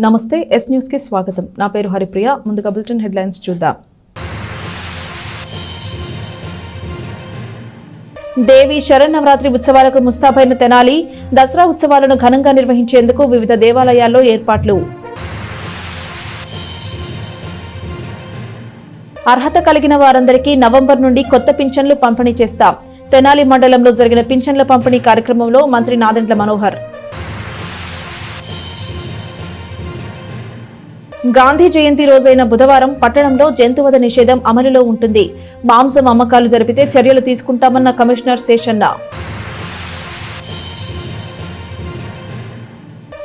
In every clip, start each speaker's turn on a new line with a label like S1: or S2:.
S1: నమస్తే yes news కి స్వాగతం. నా పేరు హరిప్రియ. ముందుగా బులెటిన్ హెడ్లైన్స్ చూద్దాం. దేవి శరన్నవరాత్రి ఉత్సవాలకు ముస్తాబైన తెనాలి. దసరా ఉత్సవాలను ఘనంగా నిర్వహించేందుకు వివిధ దేవాలయాల్లో ఏర్పాట్లు. అర్హత కలిగిన వారందరికీ నవంబర్ నుండి కొత్త పింఛన్లు పంపిణీ చేస్తాం. తెనాలి మండలంలో జరిగిన పింఛన్ల పంపిణీ కార్యక్రమంలో మంత్రి నాదెండ్ల మనోహర్. గాంధీ జయంతి రోజైన బుధవారం పట్టణంలో జంతువధ నిషేధం అమలులో ఉంటుంది. మాంసం అమ్మకాలు జరిపితే చర్యలు తీసుకుంటామన్న కమిషనర్ శేషన్న.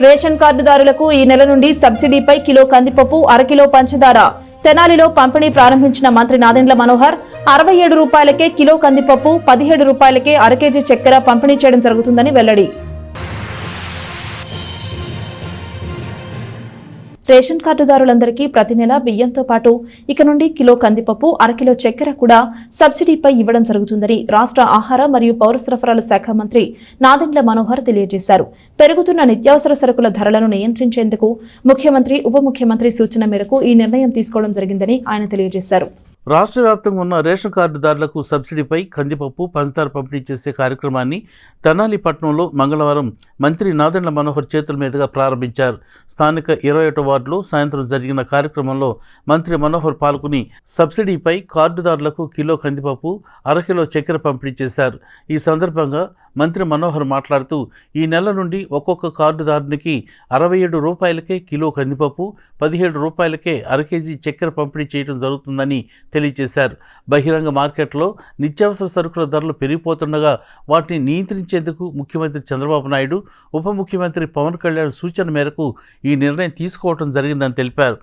S1: రేషన్ కార్డుదారులకు ఈ నెల నుండి సబ్సిడీపై కిలో కందిపప్పు, అరకిలో పంచదార. తెనాలిలో పంపిణీ ప్రారంభించిన మంత్రి నాదెండ్ల మనోహర్ 67 రూపాయలకే కిలో కందిపప్పు, 17 రూపాయలకే అరకేజీ చక్కెర పంపిణీ చేయడం జరుగుతుందని వెల్లడి. రేషన్ కార్డుదారులందరికీ ప్రతి నెల బియ్యంతో పాటు ఇక నుండి కిలో కందిపప్పు, అరకిలో చక్కెర కూడా సబ్సిడీపై ఇవ్వడం జరుగుతుందని రాష్ట్ర ఆహార మరియు పౌర సరఫరాల శాఖ మంత్రి నాదెండ్ల మనోహర్ తెలియజేశారు. పెరుగుతున్న నిత్యావసర సరుకుల ధరలను నియంత్రించేందుకు ముఖ్యమంత్రి, ఉప ముఖ్యమంత్రి సూచన మేరకు ఈ నిర్ణయం తీసుకోవడం జరిగిందని ఆయన తెలియజేశారు.
S2: రాష్ట్ర వ్యాప్తంగా ఉన్న రేషన్ కార్డుదారులకు సబ్సిడీపై కందిపప్పు, పంచదార పంపిణీ చేసే కార్యక్రమాన్ని తెనాలి పట్టణంలో మంగళవారం మంత్రి నాదెండ్ల మనోహర్ చేతుల మీదుగా ప్రారంభించారు. స్థానిక 21వ వార్డులో సాయంత్రం జరిగిన కార్యక్రమంలో మంత్రి మనోహర్ పాల్గొని సబ్సిడీపై కార్డుదారులకు కిలో కందిపప్పు, అరకిలో చక్కెర పంపిణీ చేశారు. ఈ సందర్భంగా మంత్రి మనోహర్ మాట్లాడుతూ ఈ నెల నుండి ఒక్కొక్క కార్డుదారునికి 67 రూపాయలకే కిలో కందిపప్పు, 17 రూపాయలకే అరకేజీ చక్కెర పంపిణీ చేయడం జరుగుతుందని తెలియజేశారు. బహిరంగ మార్కెట్లో నిత్యావసర సరుకుల ధరలు పెరిగిపోతుండగా వాటిని నియంత్రించేందుకు ముఖ్యమంత్రి చంద్రబాబు నాయుడు, ఉప ముఖ్యమంత్రి పవన్ కళ్యాణ్ సూచన మేరకు ఈ నిర్ణయం తీసుకోవడం జరిగిందని తెలిపారు.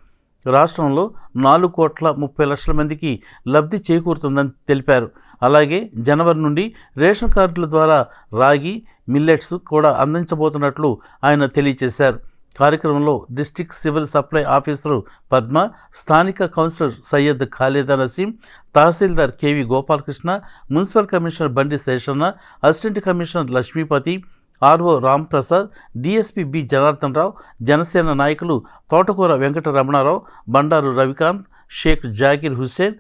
S2: రాష్ట్రంలో 4,30,00,000 మందికి లబ్ధి చేకూరుతుందని తెలిపారు. అలాగే జనవరి నుండి రేషన్ కార్డుల ద్వారా రాగి, మిల్లెట్స్ కూడా అందించబోతున్నట్లు ఆయన తెలియజేశారు. కార్యక్రమంలో district civil supply officer Padma, స్థానిక councillor Syed Khalida Naseem, tahsildar K V Gopalakrishna, municipal commissioner Bandi Seshanna, assistant commissioner Lakshmipathi, RO Ramprasad, DSP B Janardhan Rao, Janasena నాయకులు తోటకూర వెంకట రమణారావు, బండారు రవికాంత్, షేక్ జాకీర్ హుస్సేన్,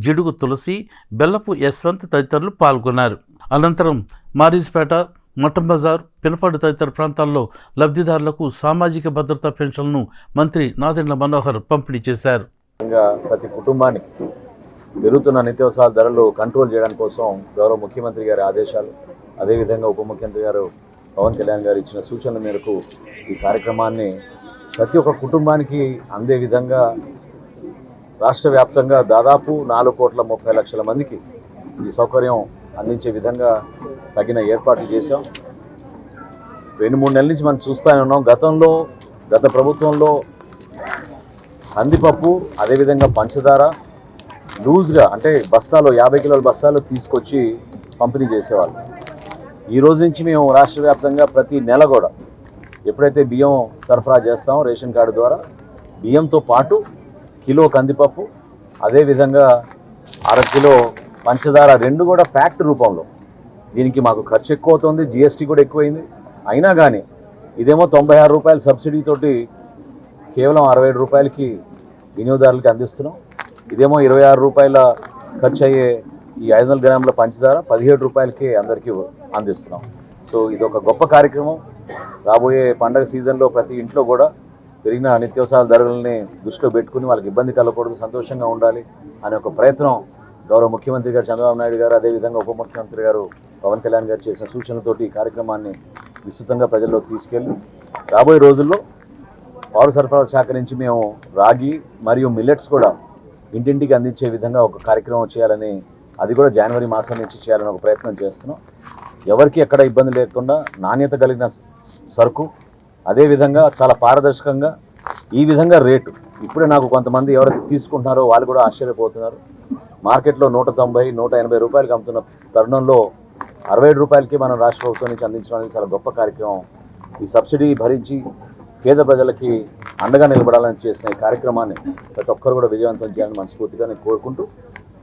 S2: జిడుగు తులసి, బెల్లపు యశ్వంత్ తదితరులు పాల్గొన్నారు. అనంతరం మారిజ్పేట, మఠం బజార్, పినపాడు తదితర ప్రాంతాల్లో లబ్ధిదారులకు సామాజిక భద్రతా పెన్షన్లను మంత్రి నాదెండ్ల మనోహర్ పంపిణీ చేశారు.
S3: ప్రతి కుటుంబానికి పెరుగుతున్న నిత్యావసర ధరలు కంట్రోల్ చేయడం కోసం గౌరవ ముఖ్యమంత్రి గారి ఆదేశాలు, అదేవిధంగా ఉప ముఖ్యమంత్రి గారు పవన్ కళ్యాణ్ గారు ఇచ్చిన సూచనల మేరకు ఈ కార్యక్రమాన్ని ప్రతి ఒక్క కుటుంబానికి అందే విధంగా రాష్ట్ర వ్యాప్తంగా దాదాపు 4,30,00,000 మందికి ఈ సౌకర్యం అందించే విధంగా తగిన ఏర్పాట్లు చేశాం. 2-3 నెలల నుంచి మనం చూస్తూనే ఉన్నాం. గత ప్రభుత్వంలో కందిపప్పు, అదేవిధంగా పంచదార లూజ్గా అంటే బస్తాలు 50 కిలోల బస్తాలు తీసుకొచ్చి పంపిణీ చేసేవాళ్ళు. ఈ రోజు నుంచి మేము రాష్ట్ర వ్యాప్తంగా ప్రతి నెల కూడా ఎప్పుడైతే బియ్యం సరఫరా చేస్తామో రేషన్ కార్డు ద్వారా బియ్యంతో పాటు కిలో కందిపప్పు, అదేవిధంగా అరకిలో పంచదార 2 కూడా ప్యాక్డ్ రూపంలో. దీనికి మాకు ఖర్చు ఎక్కువ అవుతుంది, జిఎస్టీ కూడా ఎక్కువైంది. అయినా కానీ ఇదేమో 96 రూపాయల సబ్సిడీతోటి కేవలం 67 రూపాయలకి వినియోగదారులకి అందిస్తున్నాం. ఇదేమో 26 రూపాయల ఖర్చు అయ్యే ఈ 500 గ్రాముల పంచదార 17 రూపాయలకే అందరికీ అందిస్తున్నాం. సో ఇది ఒక గొప్ప కార్యక్రమం. రాబోయే పండగ సీజన్లో ప్రతి ఇంట్లో కూడా పెరిగిన నిత్యావసర ధరలని దృష్టిలో పెట్టుకుని వాళ్ళకి ఇబ్బంది కలగకూడదు, సంతోషంగా ఉండాలి అనే ఒక ప్రయత్నం గౌరవ ముఖ్యమంత్రి గారు చంద్రబాబు నాయుడు గారు, అదేవిధంగా ఉప ముఖ్యమంత్రి గారు పవన్ కళ్యాణ్ గారు చేసిన సూచనలతోటి ఈ కార్యక్రమాన్ని విస్తృతంగా ప్రజల్లోకి తీసుకెళ్ళి రాబోయే రోజుల్లో పౌర సరఫరాల శాఖ నుంచి మేము రాగి మరియు మిల్లెట్స్ కూడా ఇంటింటికి అందించే విధంగా ఒక కార్యక్రమం చేయాలని, అది కూడా జనవరి మాసం నుంచి చేయాలని ఒక ప్రయత్నం చేస్తున్నాం. ఎవరికి ఎక్కడ ఇబ్బంది లేకుండా నాణ్యత కలిగిన సరుకు, అదేవిధంగా చాలా పారదర్శకంగా ఈ విధంగా రేటు. ఇప్పుడే నాకు కొంతమంది ఎవరైతే తీసుకుంటున్నారో వాళ్ళు కూడా ఆశ్చర్యపోతున్నారు. మార్కెట్లో 190, 180 రూపాయలకి అమ్ముతున్న తరుణంలో 67 రూపాయలకి మనం రాష్ట్ర ప్రభుత్వం నుంచి అందించడం అనేది చాలా గొప్ప కార్యక్రమం. ఈ సబ్సిడీ భరించి పేద ప్రజలకి అండగా నిలబడాలని చేసిన ఈ కార్యక్రమాన్ని ప్రతి ఒక్కరు కూడా విజయవంతం చేయాలని మనస్ఫూర్తిగా నేను కోరుకుంటూ,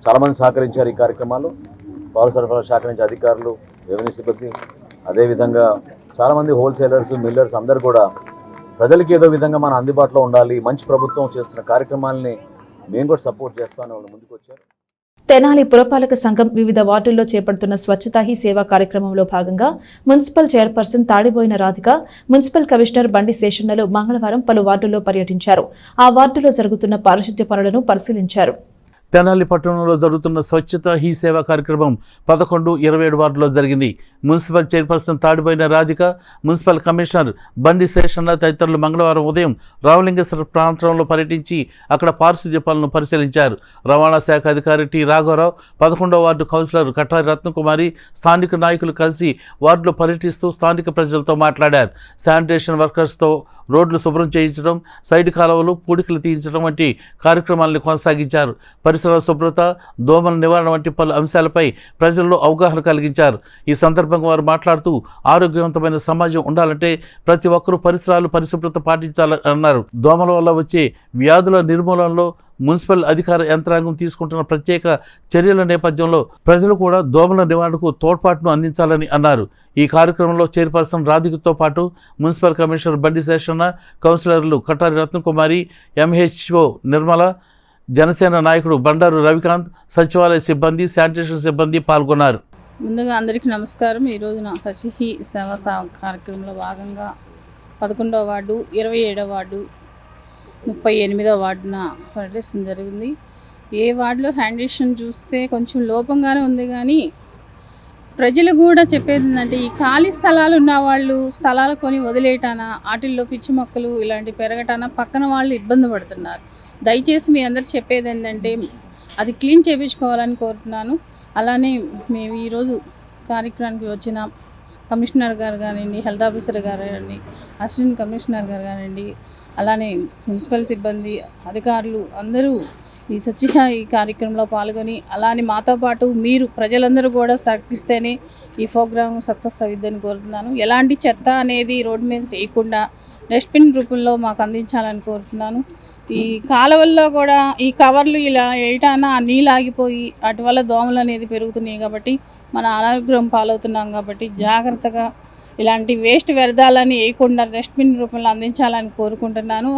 S3: చాలామంది సహకరించారు ఈ కార్యక్రమాల్లో. పౌర సరఫరాల శాఖ నుంచి అధికారులు, రెవెన్యూ సిబ్బంది, అదేవిధంగా చాలామంది హోల్సేలర్స్, మిల్లర్స్ అందరూ కూడా ప్రజలకు ఏదో విధంగా మనం అందుబాటులో ఉండాలి, మంచి ప్రభుత్వం చేస్తున్న కార్యక్రమాలని మేము కూడా సపోర్ట్ చేస్తామని వాళ్ళు ముందుకు వచ్చారు.
S1: తెనాలి పురపాలక సంఘం వివిధ వార్డుల్లో చేపడుతున్న స్వచ్ఛతా హీ సేవా కార్యక్రమంలో భాగంగా municipal chairperson Tadiboyina Radhika, municipal commissioner Bandi శేషన్నలు మంగళవారం పలు వార్డుల్లో పర్యటించారు. ఆ వార్డులో జరుగుతున్న పారిశుద్ధ్య పనులను పరిశీలించారు.
S2: తెనాలి పట్టణంలో జరుగుతున్న స్వచ్ఛత హీ సేవా కార్యక్రమం 11, 27 వార్డులో జరిగింది. Municipal chairperson తాడిపోయిన Radhika, municipal commissioner Bandi Seshanna తదితరులు మంగళవారం ఉదయం రామలింగేశ్వర ప్రాంతంలో పర్యటించి అక్కడ పారిశుద్ధ్య పనులను పరిశీలించారు. రవాణా శాఖ అధికారి టి రాఘవరావు, 11వ వార్డు కౌన్సిలర్ కటారి రత్నకుమారి, స్థానిక నాయకులు కలిసి వార్డులో పర్యటిస్తూ స్థానిక ప్రజలతో మాట్లాడారు. శానిటేషన్ వర్కర్స్తో రోడ్లు శుభ్రం చేయించడం, సైడ్ కాలువలు పూడికలు తీయించడం వంటి కార్యక్రమాలను కొనసాగించారు. పరిసర శుభ్రత, దోమల నివారణ వంటి పలు అంశాలపై ప్రజల్లో అవగాహన కలిగించారు. ఈ సందర్భంగా వారు మాట్లాడుతూ ఆరోగ్యవంతమైన సమాజం ఉండాలంటే ప్రతి ఒక్కరూ పరిసరాలు పరిశుభ్రత పాటించాలని అన్నారు. దోమల వల్ల వచ్చే వ్యాధుల నిర్మూలనలో మున్సిపల్ అధికార యంత్రాంగం తీసుకుంటున్న ప్రత్యేక చర్యల నేపథ్యంలో ప్రజలు కూడా దోమల నివారణకు తోడ్పాటును అందించాలని అన్నారు. ఈ కార్యక్రమంలో చైర్పర్సన్ రాధికతో పాటు మున్సిపల్ కమిషనర్ బండి శేషన్న, కౌన్సిలర్లు కటారి రత్నకుమారి, ఎంహెచ్ఓ నిర్మల, జనసేన నాయకుడు బండారు రవికాంత్, సచివాలయ సిబ్బంది, శానిటేషన్ సిబ్బంది పాల్గొన్నారు.
S4: ముందుగా అందరికీ నమస్కారం. ఈరోజు నా హీ సేవా కార్యక్రమంలో భాగంగా 11వ వార్డు, 27వ వార్డు, 38వ వార్డున పర్యటించడం జరిగింది. ఏ వార్డులో శానిటేషన్ చూస్తే కొంచెం లోపంగానే ఉంది, కానీ ప్రజలు కూడా చెప్పేది ఏంటంటే ఈ ఖాళీ స్థలాలు ఉన్న వాళ్ళు స్థలాలు కొని వదిలేయటానా, వాటిల్లో పిచ్చి మొక్కలు ఇలాంటి పెరగటానా పక్కన వాళ్ళు ఇబ్బంది పడుతున్నారు. దయచేసి మీ అందరు చెప్పేది ఏంటంటే అది క్లీన్ చేయించుకోవాలని కోరుతున్నాను. అలానే మేము ఈరోజు కార్యక్రమానికి వచ్చిన కమిషనర్ గారు కానివ్వండి, హెల్త్ ఆఫీసర్ గారు కానివ్వండి, అసిస్టెంట్ కమిషనర్ గారు కానివ్వండి, అలానే మున్సిపల్ సిబ్బంది, అధికారులు అందరూ ఈ స్వచ్ఛత ఈ కార్యక్రమంలో పాల్గొని అలానే మాతో పాటు మీరు ప్రజలందరూ కూడా సహకరిస్తేనే ఈ ప్రోగ్రాం సక్సెస్ అవుతుందని కోరుతున్నాను. ఎలాంటి చెత్త అనేది రోడ్డు మీద వేయకుండా డస్ట్బిన్ రూపంలో మాకు అందించాలని కోరుతున్నాను. ఈ కాలువల్లో కూడా ఈ కవర్లు ఇలా వేయటాన నీళ్ళు ఆగిపోయి వాటి వల్ల దోమలు అనేది పెరుగుతున్నాయి కాబట్టి మన అనారోగ్యం పాలవుతున్నాం. కాబట్టి జాగ్రత్తగా ఇలాంటి వేస్ట్ వ్యర్థాలని వేయకుండా డస్ట్బిన్ రూపంలో అందించాలని కోరుకుంటున్నాను.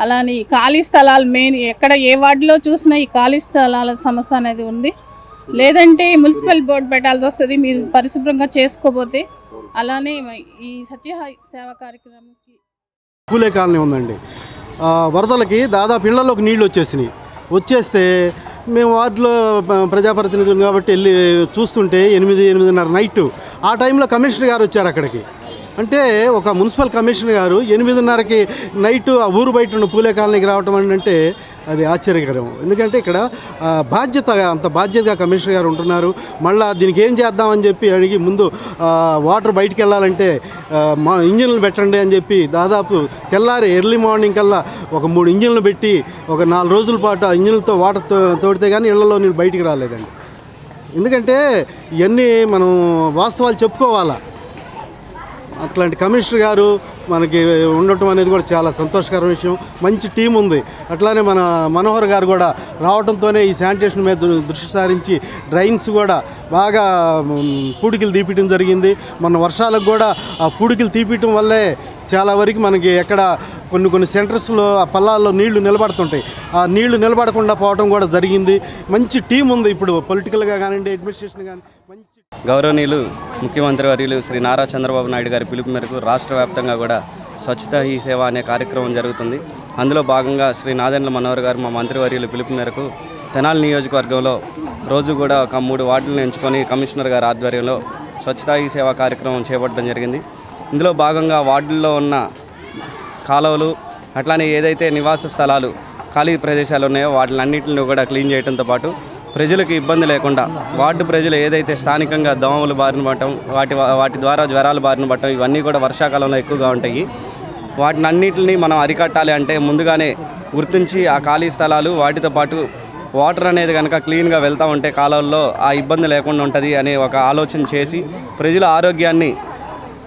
S4: అలానే ఖాళీ స్థలాలు మెయిన్ ఎక్కడ ఏ వార్డులో చూసినా ఈ ఖాళీ స్థలాల సమస్య అనేది ఉంది. లేదంటే మున్సిపల్ బోర్డు పెట్టాల్సి వస్తుంది మీరు పరిశుభ్రంగా చేసుకోకపోతే. అలానే ఈ సత్య సేవా కార్యక్రమానికి
S5: పూలే కాలనీ ఉందండి. వరదలకి దాదాపు ఇళ్లలోకి నీళ్ళు వచ్చేస్తే మేము వార్డులో ప్రజాప్రతినిధులు కాబట్టి వెళ్ళి చూస్తుంటే 8:30 నైట్ ఆ టైంలో కమిషనర్ గారు వచ్చారు అక్కడికి. అంటే ఒక మున్సిపల్ కమిషనర్ గారు 8:30కి నైట్ ఆ ఊరు బయట ఉన్న పూలే కాలనీకి రావటం అంటే అది ఆశ్చర్యకరం. ఎందుకంటే ఇక్కడ అంత బాధ్యతగా కమిషనర్ గారు ఉంటున్నారు. మళ్ళీ దీనికి ఏం చేద్దామని చెప్పి అడిగి ముందు వాటర్ బయటికి వెళ్ళాలంటే మా ఇంజిన్లు పెట్టండి అని చెప్పి దాదాపు తెల్లారి ఎర్లీ మార్నింగ్ కల్లా ఒక 3 ఇంజిన్లు పెట్టి ఒక 4 రోజుల పాటు ఆ ఇంజిన్లతో వాటర్ తోడితే కానీ ఇళ్లలో నీళ్ళు బయటికి రాలేదండి. ఎందుకంటే ఇవన్నీ మనం వాస్తవాలు చెప్పుకోవాలా. అట్లాంటి కమిషనర్ గారు మనకి ఉండటం అనేది కూడా చాలా సంతోషకర విషయం. మంచి టీం ఉంది. అట్లానే మన మనోహర్ గారు కూడా రావడంతోనే ఈ శానిటేషన్ మీద దృష్టి సారించి డ్రైన్స్ కూడా బాగా పూడికలు తీపియటం జరిగింది. మన వర్షాలకు కూడా ఆ పూడికలు తీపియటం వల్లే చాలా వరకు మనకి ఎక్కడ కొన్ని సెంటర్స్లో ఆ పల్లాల్లో నీళ్లు నిలబడుతుంటాయి. ఆ నీళ్లు నిలబడకుండా పోవడం కూడా జరిగింది. మంచి టీం ఉంది ఇప్పుడు పొలిటికల్గా కానివ్వండి, అడ్మినిస్ట్రేషన్ కానీ మంచి.
S6: గౌరవనీయులు ముఖ్యమంత్రి వర్యులు శ్రీ నారా చంద్రబాబు నాయుడు గారి పిలుపు మేరకు రాష్ట్ర వ్యాప్తంగా కూడా స్వచ్ఛతా హీ సేవ అనే కార్యక్రమం జరుగుతుంది. అందులో భాగంగా శ్రీ నాదెండ్ల మనోహర్ గారు మా మంత్రివర్యులు పిలుపు మేరకు తెనాలి నియోజకవర్గంలో రోజు కూడా ఒక 3 వార్డులను ఎంచుకొని కమిషనర్ గారి ఆధ్వర్యంలో స్వచ్ఛతా హీ సేవ కార్యక్రమం చేపట్టడం జరిగింది. ఇందులో భాగంగా వార్డుల్లో ఉన్న కాలువలు అట్లానే ఏదైతే నివాస స్థలాలు ఖాళీ ప్రదేశాలు ఉన్నాయో వాటిలన్నింటిని కూడా క్లీన్ చేయడంతో పాటు ప్రజలకు ఇబ్బంది లేకుండా వార్డు ప్రజలు ఏదైతే స్థానికంగా దోమలు బారిన పడటం వాటి ద్వారా జ్వరాలు బారిన పడటం ఇవన్నీ కూడా వర్షాకాలంలో ఎక్కువగా ఉంటాయి. వాటిని అన్నింటినీ మనం అరికట్టాలి అంటే ముందుగానే గుర్తించి ఆ ఖాళీ స్థలాలు వాటితో పాటు వాటర్ అనేది కనుక క్లీన్గా వెళ్తూ ఉంటే కాలువల్లో ఆ ఇబ్బంది లేకుండా ఉంటుంది అనే ఒక ఆలోచన చేసి ప్రజల ఆరోగ్యాన్ని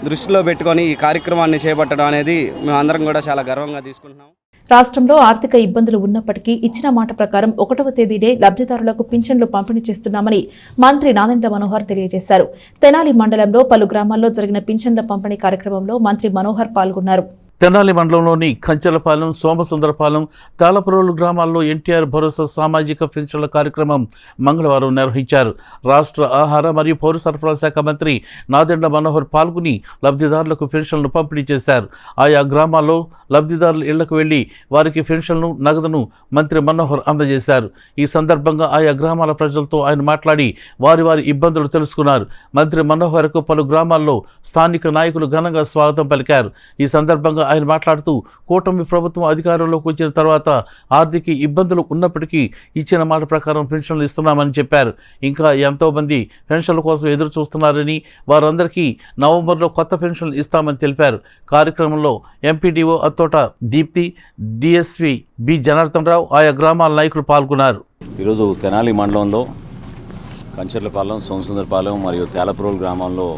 S6: దృష్టిలో పెట్టుకొని ఈ కార్యక్రమాన్ని చేపట్టడం అనేది మేమందరం కూడా చాలా గర్వంగా తీసుకుంటున్నాం.
S1: రాష్ట్రంలో ఆర్థిక ఇబ్బందులు ఉన్నప్పటికీ ఇచ్చిన మాట ప్రకారం 1వ తేదీనే లబ్ధిదారులకు పింఛన్లు పంపిణీ చేస్తున్నామని మంత్రి నాదెండ్ల మనోహర్ తెలియజేశారు. తెనాలి మండలంలో పలు గ్రామాల్లో జరిగిన పింఛన్ల పంపిణీ కార్యక్రమంలో మంత్రి మనోహర్ పాల్గొన్నారు.
S2: తెనాలి మండలంలోని కంచెలపాలెం, సోమసుందరపాలెం, తాళపురోలు గ్రామాల్లో ఎన్టీఆర్ భరోసా సామాజిక పెన్షన్ల కార్యక్రమం మంగళవారం నిర్వహించారు. రాష్ట్ర ఆహార మరియు పౌర సరఫరాల శాఖ మంత్రి నాదెండ్ల మనోహర్ పాల్గొని లబ్ధిదారులకు పెన్షన్లను పంపిణీ చేశారు. ఆయా గ్రామాల్లో లబ్ధిదారుల ఇళ్లకు వెళ్లి వారికి పెన్షన్లు, నగదును మంత్రి మనోహర్ అందజేశారు. ఈ సందర్భంగా ఆయా గ్రామాల ప్రజలతో ఆయన మాట్లాడి వారి ఇబ్బందులు తెలుసుకున్నారు. మంత్రి మనోహర్కు పలు గ్రామాల్లో స్థానిక నాయకులు ఘనంగా స్వాగతం పలికారు. ఈ సందర్భంగా ఆయన మాట్లాడుతూ కూటమి ప్రభుత్వం అధికారంలోకి వచ్చిన తర్వాత ఆర్థిక ఇబ్బందులు ఉన్నప్పటికీ ఇచ్చిన మాట ప్రకారం పెన్షన్లు ఇస్తున్నామని చెప్పారు. ఇంకా ఎంతోమంది పెన్షన్ల కోసం ఎదురు చూస్తున్నారని, వారందరికీ నవంబర్లో కొత్త పెన్షన్లు ఇస్తామని తెలిపారు. కార్యక్రమంలో MPDO Athota Deepthi, DSP B Janardhan Rao, ఆయా గ్రామాల నాయకులు పాల్గొన్నారు.
S3: ఈరోజు తెనాలి మండలంలో కంచెర్లపాలెం, సోమసుందరపాలెం మరియు తేలపురోలు గ్రామాల్లో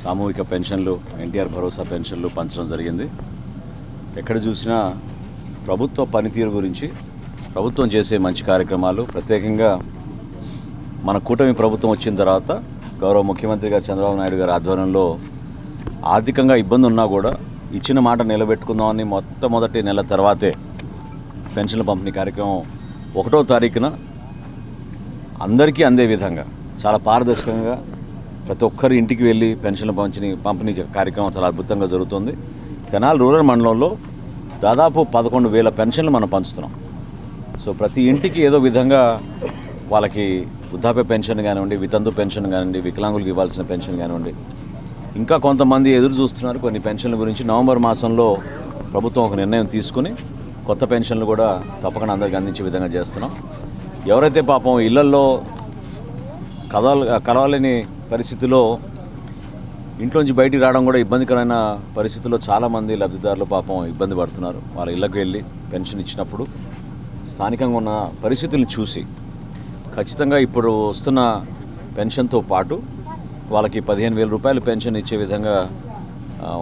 S3: సామూహిక పెన్షన్లు, ఎన్టీఆర్ భరోసా పెన్షన్లు పంచడం జరిగింది. ఎక్కడ చూసినా ప్రభుత్వ పనితీరు గురించి, ప్రభుత్వం చేసే మంచి కార్యక్రమాలు, ప్రత్యేకంగా మన కూటమి ప్రభుత్వం వచ్చిన తర్వాత గౌరవ ముఖ్యమంత్రి గారు చంద్రబాబు నాయుడు గారి ఆధ్వర్యంలో ఆర్థికంగా ఇబ్బంది ఉన్నా కూడా ఇచ్చిన మాట నిలబెట్టుకుందామని మొట్టమొదటి నెల తర్వాతే పెన్షన్ల పంపిణీ కార్యక్రమం 1వ తారీఖున అందరికీ అందే విధంగా చాలా పారదర్శకంగా ప్రతి ఒక్కరి ఇంటికి వెళ్ళి పెన్షన్ల పంపిణీ కార్యక్రమం చాలా అద్భుతంగా జరుగుతుంది. తెనాలి రూరల్ మండలంలో దాదాపు 11,000 పెన్షన్లు మనం పంచుతున్నాం. సో ప్రతి ఇంటికి ఏదో విధంగా వాళ్ళకి వృద్ధాప్య పెన్షన్ కానివ్వండి, వితంతు పెన్షన్ కానివ్వండి, వికలాంగులకు ఇవ్వాల్సిన పెన్షన్ కానివ్వండి, ఇంకా కొంతమంది ఎదురు చూస్తున్నారు కొన్ని పెన్షన్ల గురించి. నవంబర్ మాసంలో ప్రభుత్వం ఒక నిర్ణయం తీసుకుని కొత్త పెన్షన్లు కూడా తప్పకుండా అందరికీ అందించే విధంగా చేస్తున్నాం. ఎవరైతే పాపం ఇళ్లల్లో కలవలేని పరిస్థితిలో ఇంట్లోంచి బయటికి రావడం కూడా ఇబ్బందికరమైన పరిస్థితుల్లో చాలామంది లబ్ధిదారులు పాపం ఇబ్బంది పడుతున్నారు. వాళ్ళ ఇళ్ళకి వెళ్ళి పెన్షన్ ఇచ్చినప్పుడు స్థానికంగా ఉన్న పరిస్థితులను చూసి ఖచ్చితంగా ఇప్పుడు వస్తున్న పెన్షన్తో పాటు వాళ్ళకి 15,000 రూపాయలు పెన్షన్ ఇచ్చే విధంగా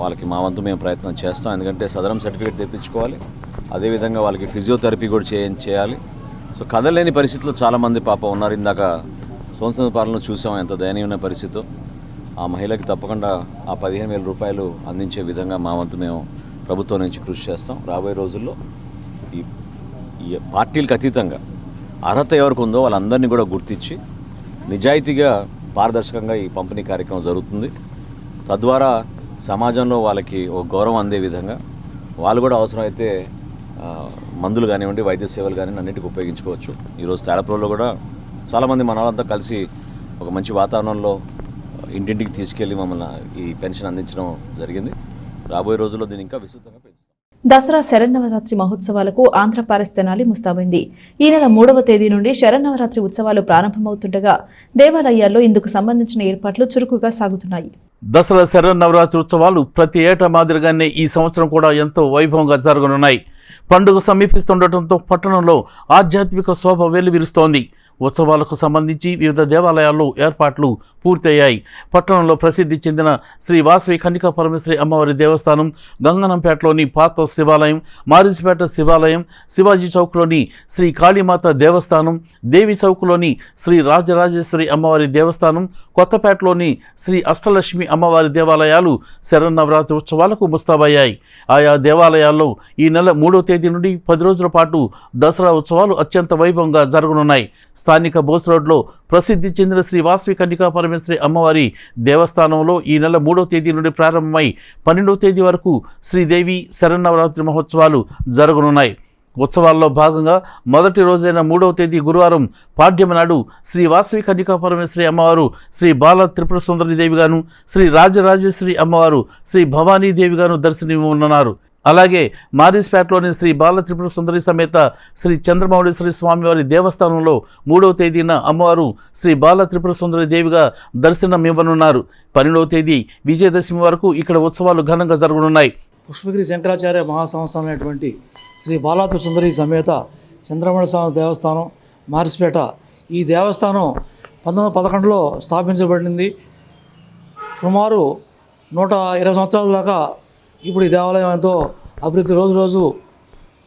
S3: వాళ్ళకి మా వంతు మేము ప్రయత్నం చేస్తాం. ఎందుకంటే సదరం సర్టిఫికేట్ తెప్పించుకోవాలి, అదేవిధంగా వాళ్ళకి ఫిజియోథెరపీ కూడా చేయాలి. సో కదలేని పరిస్థితుల్లో చాలామంది పాపం ఉన్నారు. ఇందాక సోమసుందరపాలెంలో చూసాం ఎంత దయనీయమైన పరిస్థితితో. ఆ మహిళకి తప్పకుండా ఆ 15,000 రూపాయలు అందించే విధంగా మా వంతు మేము ప్రభుత్వం నుంచి కృషి చేస్తాం. రాబోయే రోజుల్లో ఈ పార్టీలకు అతీతంగా అర్హత ఎవరికి ఉందో వాళ్ళందరినీ కూడా గుర్తించి నిజాయితీగా, పారదర్శకంగా ఈ పంపిణీ కార్యక్రమం జరుగుతుంది. తద్వారా సమాజంలో వాళ్ళకి ఒక గౌరవం అందే విధంగా వాళ్ళు కూడా అవసరమైతే మందులు కానివ్వండి, వైద్య సేవలు కానివ్వండి అన్నిటికీ ఉపయోగించుకోవచ్చు. ఈరోజు తేలపురోలో కూడా చాలామంది మన వాళ్ళంతా కలిసి ఒక మంచి వాతావరణంలో ఇంటింటికి తీసుకెళ్ళి మమ్మల్ని ఈ పెన్షన్ అందించడం జరిగింది. రాబోయే రోజుల్లో దీన్ని ఇంకా విస్తృతంగా పెంచుతాం.
S1: దసరా శరన్నవరాత్రి మహోత్సవాలకు ఆంధ్రప్రదేశ్ తెనాలి ముస్తాబైంది. ఈ నెల 3వ తేదీ నుండి శరన్నవరాత్రి ఉత్సవాలు ప్రారంభమవుతుండగా దేవాలయాల్లో ఇందుకు సంబంధించిన ఏర్పాట్లు చురుకుగా సాగుతున్నాయి.
S2: దసరా శరన్నవరాత్రి ఉత్సవాలు ప్రతి ఏటా మాదిరిగానే ఈ సంవత్సరం కూడా ఎంతో వైభవంగా జరగనున్నాయి. పండుగ సమీపిస్తుండటంతో పట్టణంలో ఆధ్యాత్మిక శోభ వెల్లివిరుస్తోంది. ఉత్సవాలకు సంబంధించి వివిధ దేవాలయాల్లో ఏర్పాట్లు పూర్తయ్యాయి. పట్టణంలో ప్రసిద్ధి చెందిన శ్రీ వాసవి కన్యకా పరమేశ్వరి అమ్మవారి దేవస్థానం, గంగనంపేటలోని పాత శివాలయం, మారిసిపేట శివాలయం, శివాజీ చౌక్లోని శ్రీ కాళీమాత దేవస్థానం, దేవి చౌక్లోని శ్రీ రాజరాజేశ్వరి అమ్మవారి దేవస్థానం, కొత్తపేటలోని శ్రీ అష్టలక్ష్మి అమ్మవారి దేవాలయాలు శరన్నవరాత్రి ఉత్సవాలకు ముస్తాబయ్యాయి. ఆయా దేవాలయాల్లో ఈ నెల 3వ తేదీ నుండి 10 రోజుల పాటు దసరా ఉత్సవాలు అత్యంత వైభవంగా జరగనున్నాయి. స్థానిక బోస్ రోడ్లో ప్రసిద్ధి చెందిన శ్రీ వాసవి కన్యకా పరమేశ్వరి అమ్మవారి దేవస్థానంలో ఈ నెల 3వ తేదీ నుండి ప్రారంభమై 12వ తేదీ వరకు శ్రీదేవి శరన్నవరాత్రి మహోత్సవాలు జరగనున్నాయి. ఉత్సవాల్లో భాగంగా మొదటి రోజైన 3వ తేదీ గురువారం పాడ్యమ నాడు శ్రీ వాసవి కన్యకా పరమేశ్వరి అమ్మవారు శ్రీ బాల త్రిపుర సుందరీదేవి గాను, శ్రీ రాజరాజేశ్వరి అమ్మవారు శ్రీ భవానీదేవి గాను దర్శనమివ్వనున్నారు. అలాగే మారిస్పేటలోని శ్రీ బాల త్రిపుర సుందరి సమేత శ్రీ చంద్రమౌళేశ్వరి స్వామివారి దేవస్థానంలో 3వ తేదీన అమ్మవారు శ్రీ బాల త్రిపుర సుందరి దేవిగా దర్శనమివ్వనున్నారు. 12వ తేదీ విజయదశమి వరకు ఇక్కడ ఉత్సవాలు ఘనంగా జరగనున్నాయి.
S7: పుష్పగిరి శంకరాచార్య మహాసంస్థానం అయినటువంటి శ్రీ బాలాత్రి సుందరి సమేత చంద్రమౌళి స్వామి దేవస్థానం మారిస్పేట, ఈ దేవస్థానం 1911లో స్థాపించబడింది. సుమారు 120 సంవత్సరాల దాకా ఇప్పుడు ఈ దేవాలయం ఎంతో అభివృద్ధి, రోజు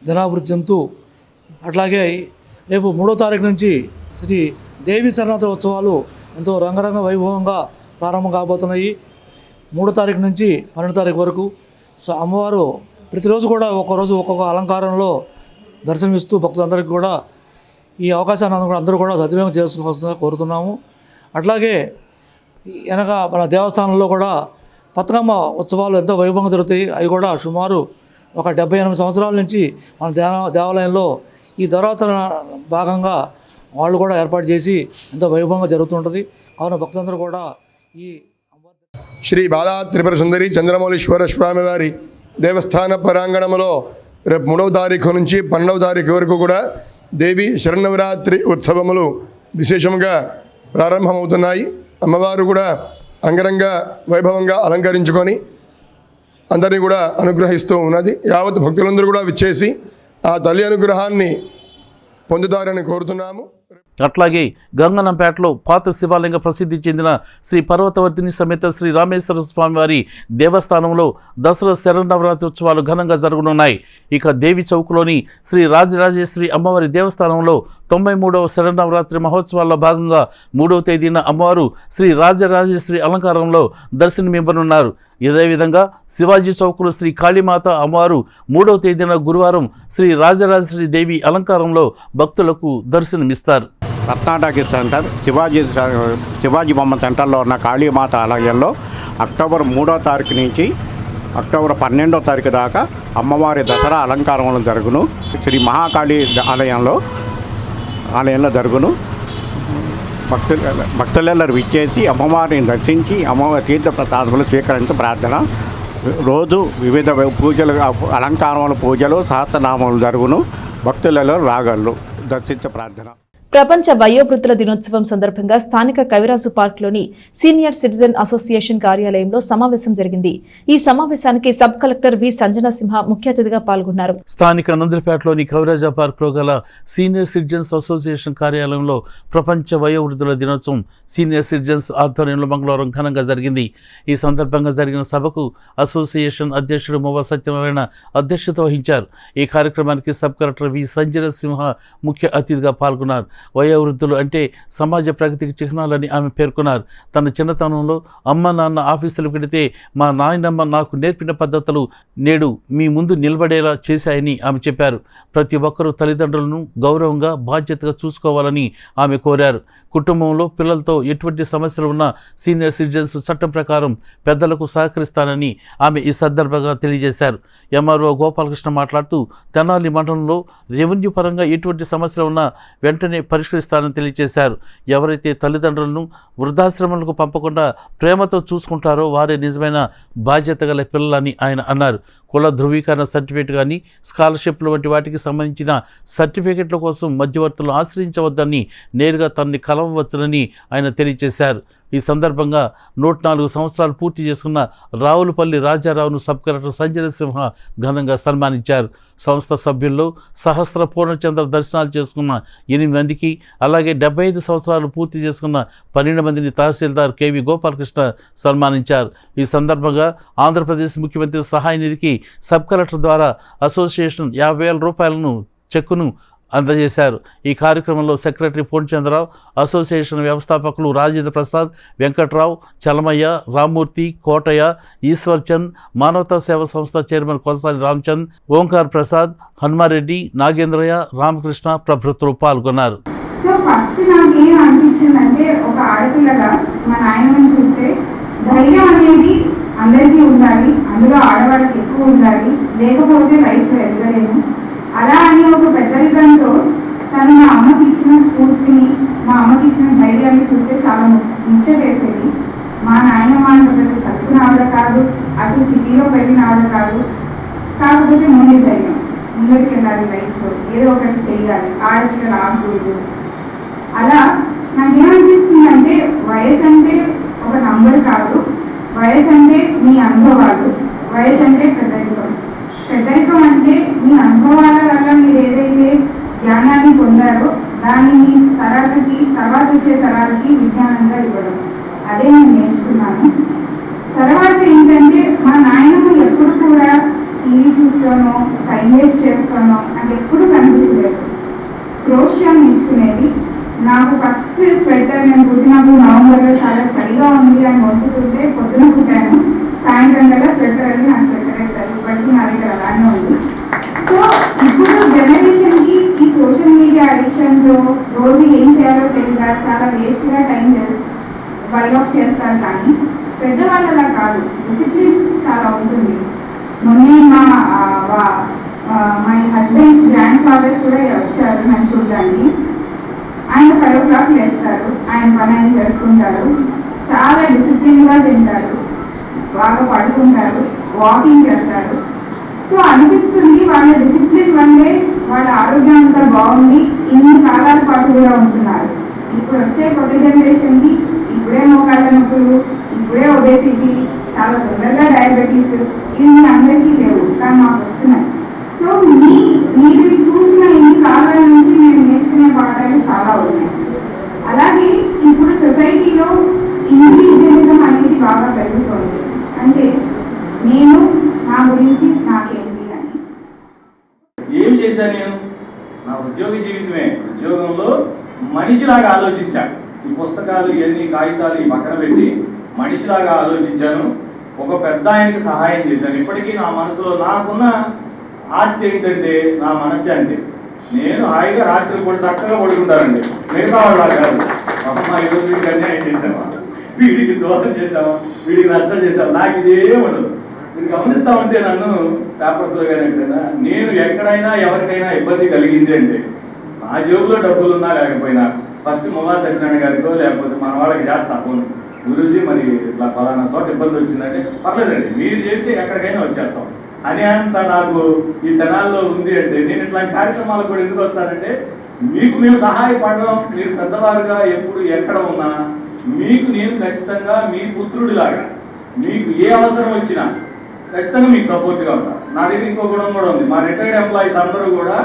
S7: దినాభివృద్ధి చెందుతూ, అట్లాగే రేపు 3వ తారీఖు నుంచి శ్రీ దేవి శరణవరాత్రి ఉత్సవాలు ఎంతో రంగరంగ వైభవంగా ప్రారంభం కాబోతున్నాయి. 3వ తారీఖు నుంచి 12వ తారీఖు వరకు సో అమ్మవారు ప్రతిరోజు కూడా ఒక్కొక్కరోజు ఒక్కొక్క అలంకారంలో దర్శనమిస్తూ భక్తులందరికీ కూడా ఈ అవకాశాన్ని అందరూ కూడా సద్వినియోగం చేసుకోవాల్సిందిగా కోరుతున్నాము. అట్లాగే వెనక మన దేవస్థానంలో కూడా బతుకమ్మ ఉత్సవాలు ఎంతో వైభవంగా జరుగుతాయి. అవి కూడా సుమారు ఒక 78 సంవత్సరాల నుంచి మన దేవాలయంలో ఈ దర్వాతన భాగంగా వాళ్ళు కూడా ఏర్పాటు చేసి ఎంతో వైభవంగా జరుగుతుంటుంది. కావున భక్తులందరూ కూడా ఈ
S8: శ్రీ బాలా త్రిపుర సుందరి చంద్రమౌళీశ్వర స్వామి వారి దేవస్థాన ప్రాంగణంలో రేపు 3వ తారీఖు నుంచి 12వ తారీఖు వరకు కూడా దేవి శరన్నవరాత్రి ఉత్సవములు విశేషంగా ప్రారంభమవుతున్నాయి. అమ్మవారు కూడా అంగరంగ వైభవంగా అలంకరించుకొని అందరినీ కూడా అనుగ్రహిస్తూ ఉన్నది. యావత్ భక్తులందరూ కూడా విచ్చేసి ఆ తల్లి అనుగ్రహాన్ని పొందుతారని కోరుతున్నాము.
S2: అట్లాగే గంగనంపేటలో పాత శివాలయంగా ప్రసిద్ధి చెందిన శ్రీ పర్వతవర్తిని సమేత శ్రీ రామేశ్వర స్వామి వారి దేవస్థానంలో దసరా శరన్నవరాత్రి ఉత్సవాలు ఘనంగా జరగనున్నాయి. ఇక దేవి చౌక్లోని శ్రీ రాజరాజేశ్వరి అమ్మవారి దేవస్థానంలో 93వ శరన్నవరాత్రి మహోత్సవాల్లో భాగంగా 3వ తేదీన అమ్మవారు శ్రీ రాజరాజేశ్వరి అలంకారంలో దర్శనమివ్వనున్నారు. ఇదే విధంగా శివాజీ చౌక్లో శ్రీ కాళీమాత అమ్మవారు 3వ తేదీన గురువారం శ్రీ రాజరాజేశ్వరి దేవి అలంకారంలో భక్తులకు దర్శనమిస్తారు.
S9: రత్నాటకి సెంటర్ శివాజీ బొమ్మ సెంటర్లో ఉన్న కాళీమాత ఆలయంలో అక్టోబర్ 3వ తారీఖు నుంచి అక్టోబర్ 12వ తారీఖు దాకా అమ్మవారి దసరా అలంకారంలో జరుగును. శ్రీ మహాకాళి ఆలయంలో జరుగును. భక్తులెల్లరూ విచ్చేసి అమ్మవారిని దర్శించి అమ్మవారి తీర్థ ప్రసాదములు స్వీకరించే ప్రార్థన. రోజు వివిధ పూజలు అలంకారముల పూజలు సహస్రనామములు జరుగును. భక్తులలో రాగళ్ళు దర్శించే ప్రార్థన.
S1: ప్రపంచ వయోవృద్ధుల దినోత్సవం సందర్భంగా స్థానిక కవిరాజు పార్క్లోని సీనియర్ సిటిజన్ అసోసియేషన్ కార్యాలయంలో సమావేశం జరిగింది. ఈ సమావేశానికి సబ్ కలెక్టర్ వి సంజనా సింహ ముఖ్య అతిథిగా పాల్గొన్నారు.
S2: స్థానిక నందిపేటలోని కవిరాజా పార్క్లో గల సీనియర్ సిటిజన్స్ అసోసియేషన్ కార్యాలయంలో ప్రపంచ వయోవృద్ధుల దినోత్సవం సీనియర్ సిటిజన్స్ ఆధ్వర్యంలో మంగళవారం ఘనంగా జరిగింది. ఈ సందర్భంగా జరిగిన సభకు అసోసియేషన్ అధ్యక్షుడు మువ్వ సత్యనారాయణ అధ్యక్షత వహించారు. ఈ కార్యక్రమానికి సబ్ కలెక్టర్ వి సంజనా సింహ ముఖ్య అతిథిగా పాల్గొన్నారు. వయోవృద్ధులు అంటే సమాజ ప్రగతికి చిహ్నాలని ఆమె పేర్కొన్నారు. తన చిన్నతనంలో అమ్మ నాన్న ఆఫీసులకు వెళితే మా నాయనమ్మ నాకు నేర్పిన పద్ధతులు నేడు మీ ముందు నిలబడేలా చేశాయని ఆమె చెప్పారు. ప్రతి ఒక్కరూ తల్లిదండ్రులను గౌరవంగా బాధ్యతగా చూసుకోవాలని ఆమె కోరారు. కుటుంబంలో పిల్లలతో ఎటువంటి సమస్యలు ఉన్నా సీనియర్ సిటిజన్స్ చట్టం ప్రకారం పెద్దలకు సహకరిస్తానని ఆమె ఈ సందర్భంగా తెలియజేశారు. ఎంఆర్ఓ గోపాలకృష్ణ మాట్లాడుతూ తెనాలి మండలంలో రెవెన్యూ పరంగా ఎటువంటి సమస్యలు ఉన్నా వెంటనే పరిష్కరిస్తానని తెలియజేశారు. ఎవరైతే తల్లిదండ్రులను వృద్ధాశ్రమాలకు పంపకుండా ప్రేమతో చూసుకుంటారో వారే నిజమైన బాధ్యత గల పిల్లలని ఆయన అన్నారు. కుల ధృవీకరణ సర్టిఫికేట్ కానీ స్కాలర్షిప్లు వంటి వాటికి సంబంధించిన సర్టిఫికేట్ల కోసం మధ్యవర్తులు ఆశ్రయించవద్దని నేరుగా తనని కలవవచ్చునని ఆయన తెలియజేశారు. ఈ సందర్భంగా 104 సంవత్సరాలు పూర్తి చేసుకున్న రావులపల్లి రాజారావును సబ్ కలెక్టర్ సంజన సింహ ఘనంగా సన్మానించారు. సంస్థ సభ్యుల్లో సహస్ర పూర్ణచంద్ర దర్శనాలు చేసుకున్న 8 మందికి, అలాగే 75 సంవత్సరాలు పూర్తి చేసుకున్న 12 మందిని తహసీల్దార్ కెవి గోపాలకృష్ణ సన్మానించారు. ఈ సందర్భంగా ఆంధ్రప్రదేశ్ ముఖ్యమంత్రి సహాయ నిధికి సబ్ కలెక్టర్ ద్వారా అసోసియేషన్ 50,000 రూపాయలను చెక్కును అందజేశారు. ఈ కార్యక్రమంలో సెక్రటరీ పూర్ణచంద్రరావు, అసోసియేషన్ వ్యవస్థాపకులు రాజేంద్ర ప్రసాద్, వెంకట్రావు, చలమయ్య, రామ్మూర్తి, కోటయ్య, ఈశ్వర్ చంద్, మానవతా సేవా సంస్థ చైర్మన్ కొలసాని రామచంద్, ఓంకార్ ప్రసాద్, హనుమారెడ్డి, నాగేంద్రయ్య, రామకృష్ణ ప్రభుత్వం పాల్గొన్నారు.
S10: సో ఫస్ట్ నాకు ఏం అనిపించిందంటే, ఒక ఆడపిల్లగా మా నాయనమ్మని చూస్తే ధైర్యం అనేది అందరికీ ఉండాలి, అందులో ఆడవాళ్ళకి ఎక్కువ ఉండాలి, లేకపోతే లైఫ్లో ఎదగలేము. అలా అని ఒక పెద్దరికంతో తను మా అమ్మకి ఇచ్చిన స్ఫూర్తిని, మా అమ్మకి ఇచ్చిన ధైర్యాన్ని చూస్తే చాలా ముచ్చటేసేది. మా నాయనమ్మ అంటే చదువుకున్న ఆవిడ కాదు, అటు సిటీలో వెళ్ళిన ఆవిడ కాదు, కాకపోతే ముందు ధైర్యం, ముందుకు వెళ్ళాలి, లైఫ్లో ఏదో ఒకటి చేయాలి, ఆడపిల్ల రాకూడదు. అలా నాకేమనిపిస్తుందంటే, వయసు అంటే ఒక నంబర్ కాదు, వయసు అంటే మీ అనుభవాలు, వయసు అంటే పెద్దరికం. పెద్దరికం అంటే మీ అనుభవాల వల్ల మీరు ఏదైతే జ్ఞానాన్ని పొందారో దానిని తరాలకి, తర్వాత వచ్చే తరాలకి విజ్ఞానంగా ఇవ్వడం. అదే నేను నేర్చుకున్నాను. తర్వాత ఏంటంటే, మా నాయనమ్మ ఎప్పుడు కూడా టీవీ చూస్తానో టైం వేస్ట్ చేస్తానో నాకు ఎప్పుడు కనిపించలేదు. క్రోషియా నేర్చుకునేది. నాకు ఫస్ట్ స్వెటర్ నేను పుట్టినప్పుడు నవంబర్లో చాలా చలిగా ఉంది అని వండుతుంటే పొద్దున పుట్టాను, సాయంత్రం కల్లా స్వెటర్ వెళ్ళి నాకు స్వెటర్ వేస్తారు. ఇప్పటికీ నా దగ్గర అలానే ఉంది. సో ఇప్పుడు జనరేషన్కి ఈ సోషల్ మీడియా అడిక్షన్లో రోజు ఏం చేయాలో తెలియక చాలా వేస్ట్గా టైం వైఆఫ్ చేస్తారు. కానీ పెద్దవాళ్ళలా కాదు, డిసిప్లిన్ చాలా ఉంటుంది. మొన్నే మై హస్బెండ్స్ గ్రాండ్ ఫాదర్ కూడా వచ్చారు నన్ను చూడడానికి. ఆయన 5 o'clock లేస్తారు, ఆయన పని ఆయన చేసుకుంటారు, చాలా డిసిప్లిన్గా తింటారు, బాగా పడుకుంటారు, వాకింగ్ వెళ్తారు. సో అనిపిస్తుంది వాళ్ళ డిసిప్లిన్ వల్లే వాళ్ళ ఆరోగ్యం అంతా బాగుంది, ఇన్ని కాలాల పాటు కూడా ఉంటున్నారు. ఇప్పుడు వచ్చే కొత్త జనరేషన్కి ఇప్పుడే మోకాళ్ళ నొప్పులు, ఇప్పుడే ఒబేసిటీ, చాలా తొందరగా డయాబెటీస్, ఇవి అందరికీ లేవు కానీ మాకు వస్తున్నాయి. సో మీరు చూసిన ఇన్ని కాలాల నుంచి మేము నేర్చుకునే పాఠాలు చాలా ఉన్నాయి. అలాగే ఇప్పుడు సొసైటీలో ఇండివిజువలిజం అనేది బాగా పెరుగుతోంది. అంటే నేను నా గురించి నాకేంటి అని.
S11: ఏం చేశాను నేను? నా ఉద్యోగ జీవితమే. ఉద్యోగంలో మనిషిలాగా ఆలోచించాను. ఈ పుస్తకాలు ఇవన్నీ కాగితాలు ఈ పక్కన పెట్టి మనిషిలాగా ఆలోచించాను. ఒక పెద్ద ఆయనకి సహాయం చేశాను. ఇప్పటికీ నా మనసులో నాకున్న ఆస్తి ఏంటంటే నా మనశ్శాంతి. నేను హాయిగా రాత్రి కూడా చక్కగా పడుకుంటానండి. మిగతా వాళ్ళ కాదు. అమ్మ ఈరోజు వీడికి అన్యాయం చేసామా, వీడికి దూరం చేసామా, వీడికి నష్టం చేసామా, నాకు ఇదే ఉండదు. మీరు గమనిస్తా ఉంటే నన్ను పేపర్స్లో కానీ ఎక్కడైనా నేను ఎక్కడైనా ఎవరికైనా ఇబ్బంది కలిగింది అంటే నా జేబులో డబ్బులు ఉన్నా లేకపోయినా ఫస్ట్ మొగా సత్యనారాయణ గారితో లేకపోతే మన వాళ్ళకి చేస్తా ఫోన్, గురూజీ మరి ఇట్లా పలానా చోట ఇబ్బంది వచ్చిందంటే పర్లేదండి మీరు చెప్తే ఎక్కడికైనా వచ్చేస్తాం అని అంత నాకు ఈ తెనాల్లో ఉంది. అంటే నేను ఇట్లాంటి కార్యక్రమాలకు కూడా ఎందుకు వస్తానంటే మీకు మేము సహాయపడడం, మీరు పెద్దవారుగా ఎప్పుడు ఎక్కడ ఉన్నా మీకు నేను ఖచ్చితంగా మీ పుత్రుడిలాగా మీకు ఏ అవసరం వచ్చినా ఖచ్చితంగా మీకు సపోర్ట్గా ఉంటాను. నా దగ్గర ఇంకో గుణం కూడా ఉంది. మా రిటైర్డ్ ఎంప్లాయీస్ అందరూ కూడా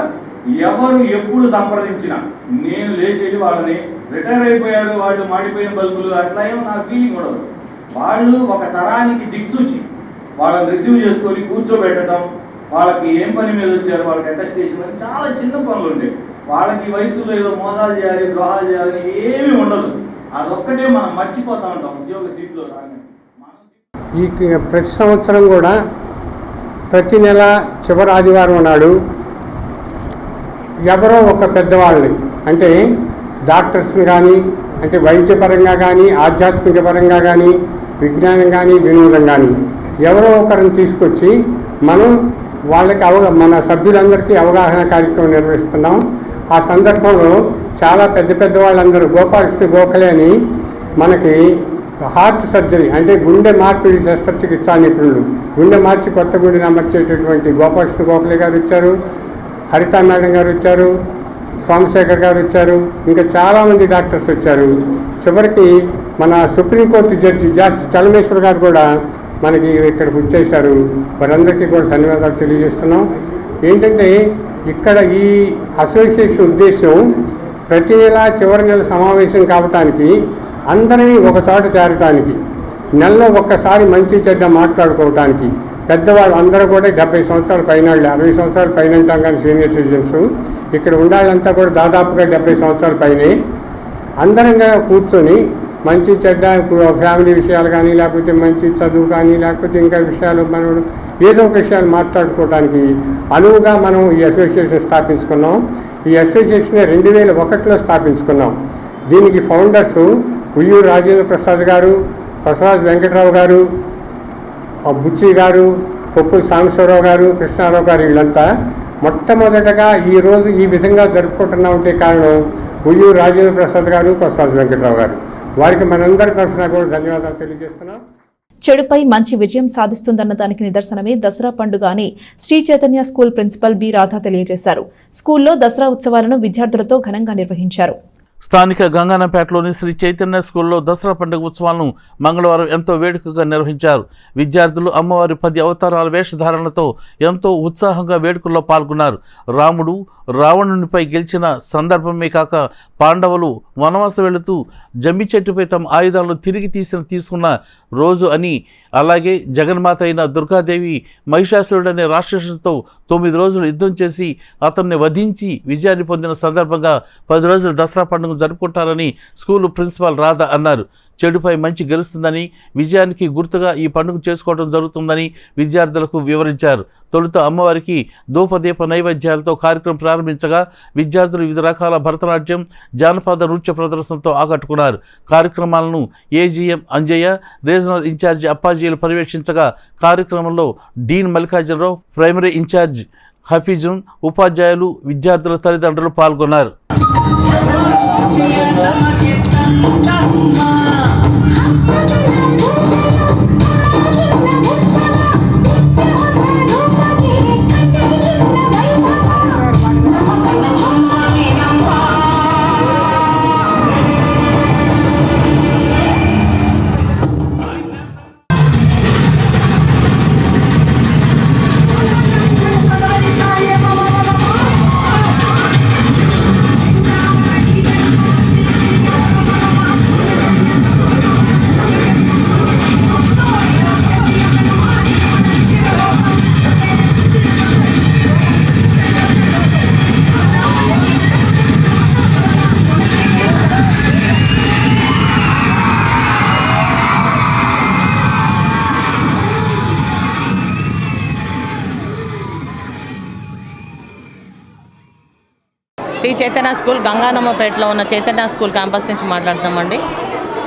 S11: ఎవరు ఎప్పుడు సంప్రదించినా నేను లేచి వాళ్ళని రిటైర్ అయిపోయారు వాళ్ళు మాడిపోయిన బల్బులు అట్లా ఏమో నా ఫీలింగ్ ఉండదు. వాళ్ళు ఒక తరానికి దిక్సూచి వాళ్ళని రిసీవ్ చేసుకొని కూర్చోబెట్టడం, వాళ్ళకి ఏం పని మీద వచ్చారు వాళ్ళకి అటెస్టేషన్ అని చాలా చిన్న పనులు ఉండేవి. వాళ్ళకి వయసులో ఏదో మోసాలు చేయాలి ద్రోహాలు చేయాలని ఏమీ ఉండదు. అదొక్కటే మనం మర్చిపోతా ఉంటాం ఉద్యోగ సీట్లో రాగానే.
S12: ఈ ప్రతి సంవత్సరం కూడా ప్రతి నెల చివరి ఆదివారం నాడు ఎవరో ఒక పెద్దవాళ్ళని, అంటే డాక్టర్స్ని కానీ, అంటే వైద్యపరంగా కానీ, ఆధ్యాత్మిక పరంగా కానీ, విజ్ఞానం కానీ, వినోదం కానీ ఎవరో ఒకరిని తీసుకొచ్చి మనం వాళ్ళకి మన సభ్యులందరికీ అవగాహన కార్యక్రమం నిర్వహిస్తున్నాం. ఆ సందర్భంలో చాలా పెద్ద వాళ్ళందరూ గోపాలకృష్ణ గోఖలే అని మనకి హార్ట్ సర్జరీ అంటే గుండె మార్పిడి శస్త్రచికిత్సా నిపుణులు, గుండె మార్చి కొత్త గుండెని అమర్చేటటువంటి గోపాలకృష్ణ గోఖలే గారు వచ్చారు, హరితా మేడం గారు వచ్చారు, సోమశేఖర్ గారు వచ్చారు, ఇంకా చాలామంది డాక్టర్స్ వచ్చారు. చివరికి మన సుప్రీంకోర్టు జడ్జి చలమేశ్వర్ గారు కూడా మనకి ఇక్కడికి వచ్చేసారు. వారందరికీ కూడా ధన్యవాదాలు తెలియజేస్తున్నాం. ఏంటంటే ఇక్కడ ఈ అసోసియేషన్ ఉద్దేశం ప్రతి నెల చివరి నెల సమావేశం కావటానికి, అందరినీ ఒక చోట చేరటానికి, నెలలో ఒక్కసారి మంచి చెడ్డ మాట్లాడుకోవటానికి. పెద్దవాళ్ళు అందరూ కూడా 70 సంవత్సరాల పైన, 60 సంవత్సరాల పైన అంటాం కానీ సీనియర్ సిటిజన్స్. ఇక్కడ ఉండాలంతా కూడా దాదాపుగా 70 సంవత్సరాల పైనే. అందరంగా కూర్చొని మంచి చెడ్డ ఫ్యామిలీ విషయాలు కానీ, లేకపోతే మంచి చదువు కానీ, లేకపోతే ఇంకా విషయాలు మనం ఏదో ఒక విషయాలు మాట్లాడుకోవడానికి అనువుగా మనం ఈ అసోసియేషన్ స్థాపించుకున్నాం. ఈ అసోసియేషన్ 2001లో స్థాపించుకున్నాం. దీనికి ఫౌండర్స్ ఉయ్యూరు రాజేంద్ర ప్రసాద్ గారు, కొసరాజు వెంకటరావు గారు, బుచ్చి గారు, కొప్పుల సాంబశివరావు గారు, కృష్ణారావు గారు. వీళ్ళంతా మొట్టమొదటగా ఈరోజు ఈ విధంగా జరుపుకుంటున్నా ఉంటే కారణం ఉయ్యూరు రాజేంద్ర ప్రసాద్ గారు, కొసరాజు వెంకటరావు గారు. వారికి మనందరి తరఫున కూడా ధన్యవాదాలు తెలియజేస్తున్నాం.
S1: చెడుపై మంచి విజయం సాధిస్తుందన్న దానికి నిదర్శనమే దసరా పండుగ అని Sri Chaitanya school principal B Radha తెలియజేశారు. స్కూల్లో దసరా ఉత్సవాలను విద్యార్థులతో ఘనంగా నిర్వహించారు.
S2: స్థానిక గంగానంపేటలోని శ్రీ చైతన్య స్కూల్లో దసరా పండుగ ఉత్సవాలను మంగళవారం ఎంతో వేడుకగా నిర్వహించారు. విద్యార్థులు అమ్మవారి 10 అవతారాల వేషధారణలతో ఎంతో ఉత్సాహంగా వేడుకల్లో పాల్గొన్నారు. రాముడు రావణునిపై గెలిచిన సందర్భమే కాక పాండవులు వనవాసం వెళుతూ జమ్మి చెట్టుపై తమ ఆయుధాలను తిరిగి తీసుకున్న రోజు అని అలాగే జగన్మాత అయిన దుర్గాదేవి మహిషాసురుడనే రాక్షసుడితో 9 రోజులు యుద్ధం చేసి అతన్ని వధించి విజయాన్ని పొందిన సందర్భంగా 10 రోజులు దసరా పండుగ జరుపుకుంటారని స్కూలు ప్రిన్సిపాల్ రాధ అన్నారు. చెడుపై మంచి గెలుస్తుందని, విజయానికి గుర్తుగా ఈ పండుగ చేసుకోవడం జరుగుతుందని విద్యార్థులకు వివరించారు. తొలుత అమ్మవారికి ధూపదీప నైవేద్యాలతో కార్యక్రమం ప్రారంభించగా విద్యార్థులు వివిధ రకాల భరతనాట్యం, జానపద నృత్య ప్రదర్శనతో ఆకట్టుకున్నారు. కార్యక్రమాలను ఏజీఎం అంజయ్య, రీజనల్ ఇన్ఛార్జి అప్పాజీలు పర్యవేక్షించగా కార్యక్రమంలో డీన్ మల్లికార్జునరావు, ప్రైమరీ ఇన్ఛార్జ్ హఫీజున్, ఉపాధ్యాయులు, విద్యార్థుల తల్లిదండ్రులు పాల్గొన్నారు.
S13: శ్రీ చైతన్య స్కూల్ గంగానమ్మపేటలో ఉన్న చైతన్య స్కూల్ క్యాంపస్ నుంచి మాట్లాడుతామండి.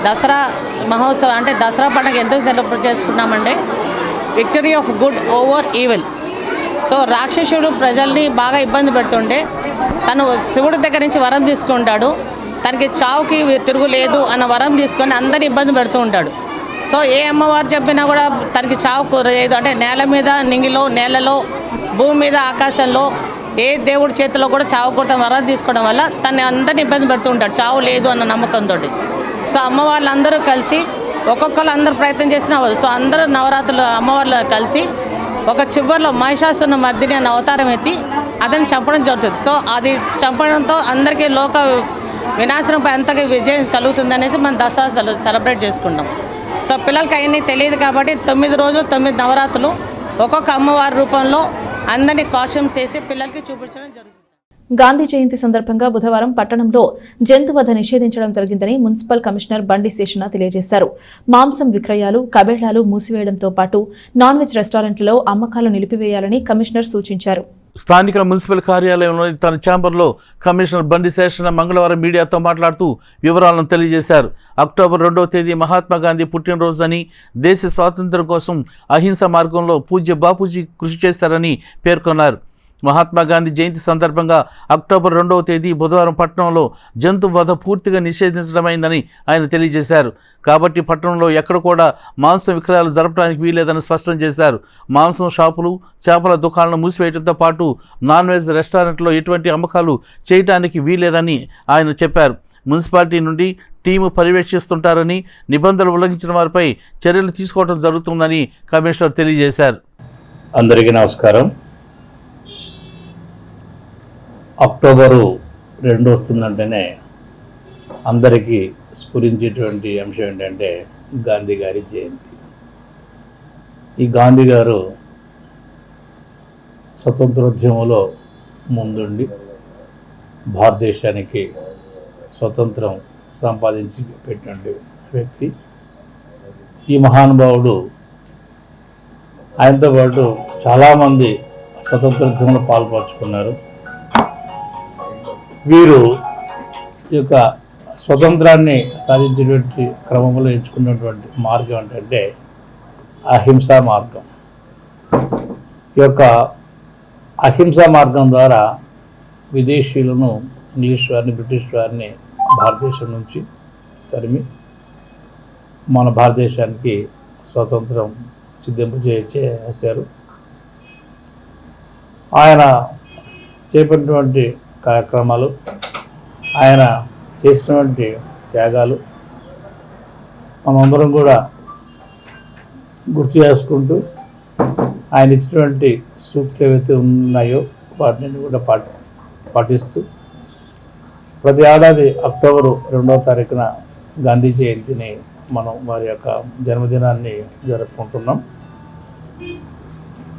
S13: దసరా మహోత్సవం అంటే దసరా పండుగ ఎందుకు సెలబ్రేట్ చేసుకున్నామంటే victory of good over evil. So రాక్షసుడు ప్రజల్ని బాగా ఇబ్బంది పెడుతుంటే తను శివుడి దగ్గర నుంచి వరం తీసుకుంటాడు. తనకి చావుకి తిరుగులేదు అన్న వరం తీసుకొని అందరిని ఇబ్బంది పెడుతూ ఉంటాడు. సో ఏ అమ్మవారు చెప్పినా కూడా తనకి చావు లేదు అంటే నేల మీద, నింగిలో, నేలలో, భూమి మీద, ఆకాశంలో ఏ దేవుడి చేతిలో కూడా చావు కూడా వరం తీసుకోవడం వల్ల తను అందరిని ఇబ్బంది పెడుతూ ఉంటాడు చావు లేదు అన్న నమ్మకంతో. సో అమ్మవార్లు అందరూ కలిసి ఒక్కొక్కరు అందరూ ప్రయత్నం చేసినా అవ్వదు. సో అందరూ నవరాత్రులు అమ్మవార్లు కలిసి ఒక చివరిలో మహిషాసుర మర్దిని అన్న అవతారం ఎత్తి అతన్ని చంపడం జరుగుతుంది. సో అది చంపడంతో అందరికీ లోక వినాశనంపై అంతగా విజయం కలుగుతుంది అనేసి మనం దసరా సెలబ్రేట్ చేసుకుంటాం. సో పిల్లలకి అవన్నీ తెలియదు కాబట్టి 9 రోజులు 9 నవరాత్రులు ఒక్కొక్క అమ్మవారి రూపంలో అందరినీ కాస్ట్యూమ్స్ వేసి పిల్లలకి చూపించడం జరుగుతుంది.
S1: గాంధీ జయంతి సందర్భంగా బుధవారం పట్టణంలో జంతువధ నిషేధించడం జరిగిందని మున్సిపల్ కమిషనర్ బండి శేషణ తెలియజేశారు. మాంసం విక్రయాలు, కబేళాలు మూసివేయడంతో పాటు నాన్ వెజ్ రెస్టారెంట్లలో అమ్మకాలు నిలిపివేయాలని కమిషనర్ సూచించారు.
S2: స్థానిక మున్సిపల్ కార్యాలయంలోని తన ఛాంబర్లో కమిషనర్ బండి శేషణ మంగళవారం మీడియాతో మాట్లాడుతూ వివరాలను తెలియజేశారు. అక్టోబర్ 2వ తేదీ మహాత్మా గాంధీ పుట్టినరోజని, దేశ స్వాతంత్ర్యం కోసం అహింస మార్గంలో పూజ్య బాపూజీ కృషి చేశారని పేర్కొన్నారు. మహాత్మా గాంధీ జయంతి సందర్భంగా అక్టోబర్ 2వ తేదీ బుధవారం పట్టణంలో జంతు వధ పూర్తిగా నిషేధించడమైందని ఆయన తెలియజేశారు. కాబట్టి పట్టణంలో ఎక్కడ కూడా మాంసం విక్రయాలు జరపడానికి వీలేదని స్పష్టం చేశారు. మాంసం షాపులు, చేపల దుకాణాలను మూసివేయడంతో పాటు నాన్ వెజ్ రెస్టారెంట్లో ఎటువంటి అమ్మకాలు చేయడానికి వీలేదని ఆయన చెప్పారు. మున్సిపాలిటీ నుండి టీము పర్యవేక్షిస్తుంటారని, నిబంధనలు ఉల్లంఘించిన వారిపై చర్యలు తీసుకోవడం జరుగుతుందని కమిషనర్ తెలియజేశారు.
S14: అందరికీ నమస్కారం. అక్టోబరు 2 వస్తుందంటేనే అందరికీ స్ఫురించేటువంటి అంశం ఏంటంటే గాంధీ గారి జయంతి. ఈ గాంధీ గారు స్వతంత్రోద్యమంలో ముందుండి భారతదేశానికి స్వతంత్రం సంపాదించి పెట్టినటువంటి వ్యక్తి. ఈ మహానుభావుడు ఆయనతో పాటు చాలామంది స్వతంత్రోద్యమంలో పాల్పంచుకున్నారు. వీరు ఈ యొక్క స్వతంత్రాన్ని సాధించేటువంటి క్రమంలో ఎంచుకున్నటువంటి మార్గం ఏంటంటే అహింసా మార్గం. ఈ యొక్క అహింసా మార్గం ద్వారా విదేశీయులను, ఇంగ్లీష్ వారిని, బ్రిటిష్ వారిని భారతదేశం నుంచి తరిమి మన భారతదేశానికి స్వతంత్రం చేశారు. ఆయన చేపట్టినటువంటి కార్యక్రమాలు, ఆయన చేసినటువంటి త్యాగాలు మనమందరం కూడా గుర్తు చేసుకుంటూ ఆయన ఇచ్చినటువంటి సూక్తులు ఏవైతే ఉన్నాయో వాటిని కూడా పాటిస్తూ ప్రతి ఏడాది అక్టోబరు 2వ తారీఖున గాంధీ జయంతిని మనం వారి యొక్క జన్మదినాన్ని జరుపుకుంటున్నాం.